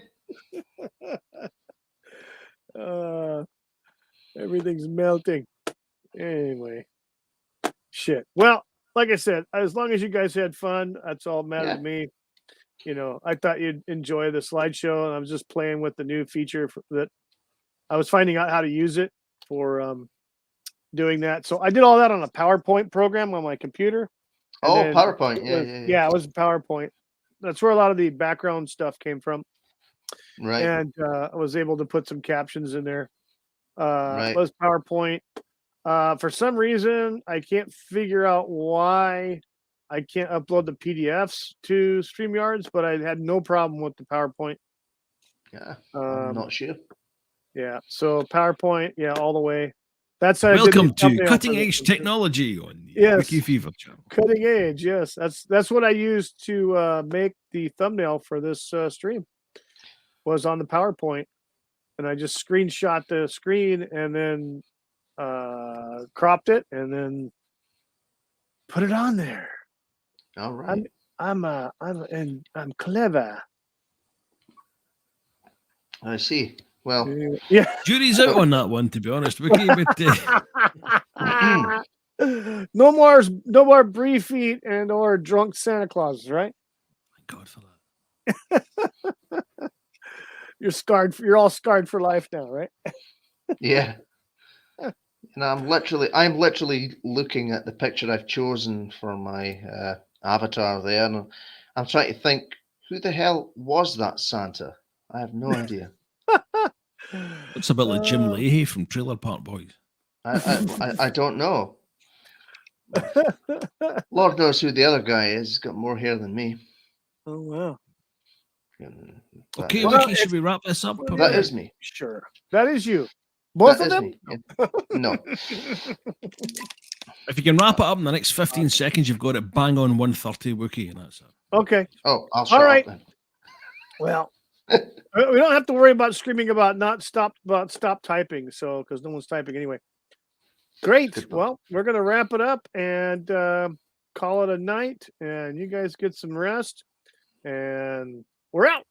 Everything's melting. Anyway. Shit. Well, like I said, as long as you guys had fun, that's all that mattered Yeah. to me. You know, I thought you'd enjoy the slideshow, and I was just playing with the new feature that I was finding out how to use it for doing that. So I did all that on a PowerPoint program on my computer. And Oh, then PowerPoint. it Yeah, was- yeah, yeah. yeah, it was PowerPoint. That's where a lot of the background stuff came from. Right. And I was able to put some captions in there. Right. It was PowerPoint. For some reason, I can't figure out why I can't upload the PDFs to StreamYards, but I had no problem with the PowerPoint. Yeah. I'm Um, not sure. yeah, so PowerPoint, yeah, all the way. That's how I did the Welcome to thumbnail for Cutting this. Edge Technology on the Yes. Wiki Fever channel. Cutting edge, yes. That's what I used to make the thumbnail for this stream. Was on the PowerPoint, and I just screenshot the screen and then cropped it and then put it on there. All right. I'm clever. I see. Well, Yeah. Jury's out on that one, to be honest, Wiki. But No more brief feet and or drunk Santa Claus, right? thank God for that. You're all scarred for life now, right? yeah. And I'm literally looking at the picture I've chosen for my avatar there, and I'm trying to think, who the hell was that Santa? I have no idea. Looks a bit like Jim Leahy from Trailer Park Boys. I don't know. Lord knows who the other guy is. He's got more hair than me. Oh wow. Okay, Well, Wiki, should we wrap this up? That is me. Sure. That is you. Both That of is them? me. Yeah. No. If you can wrap it up in the next 15 seconds, you've got it bang on 1:30, Wookie, and that's it. Okay. Oh, I'll shut right. up then. Well, we don't have to worry about screaming about stop typing, so because no one's typing anyway. Great. Good. Well, we're gonna wrap it up and call it a night, and you guys get some rest, and we're out.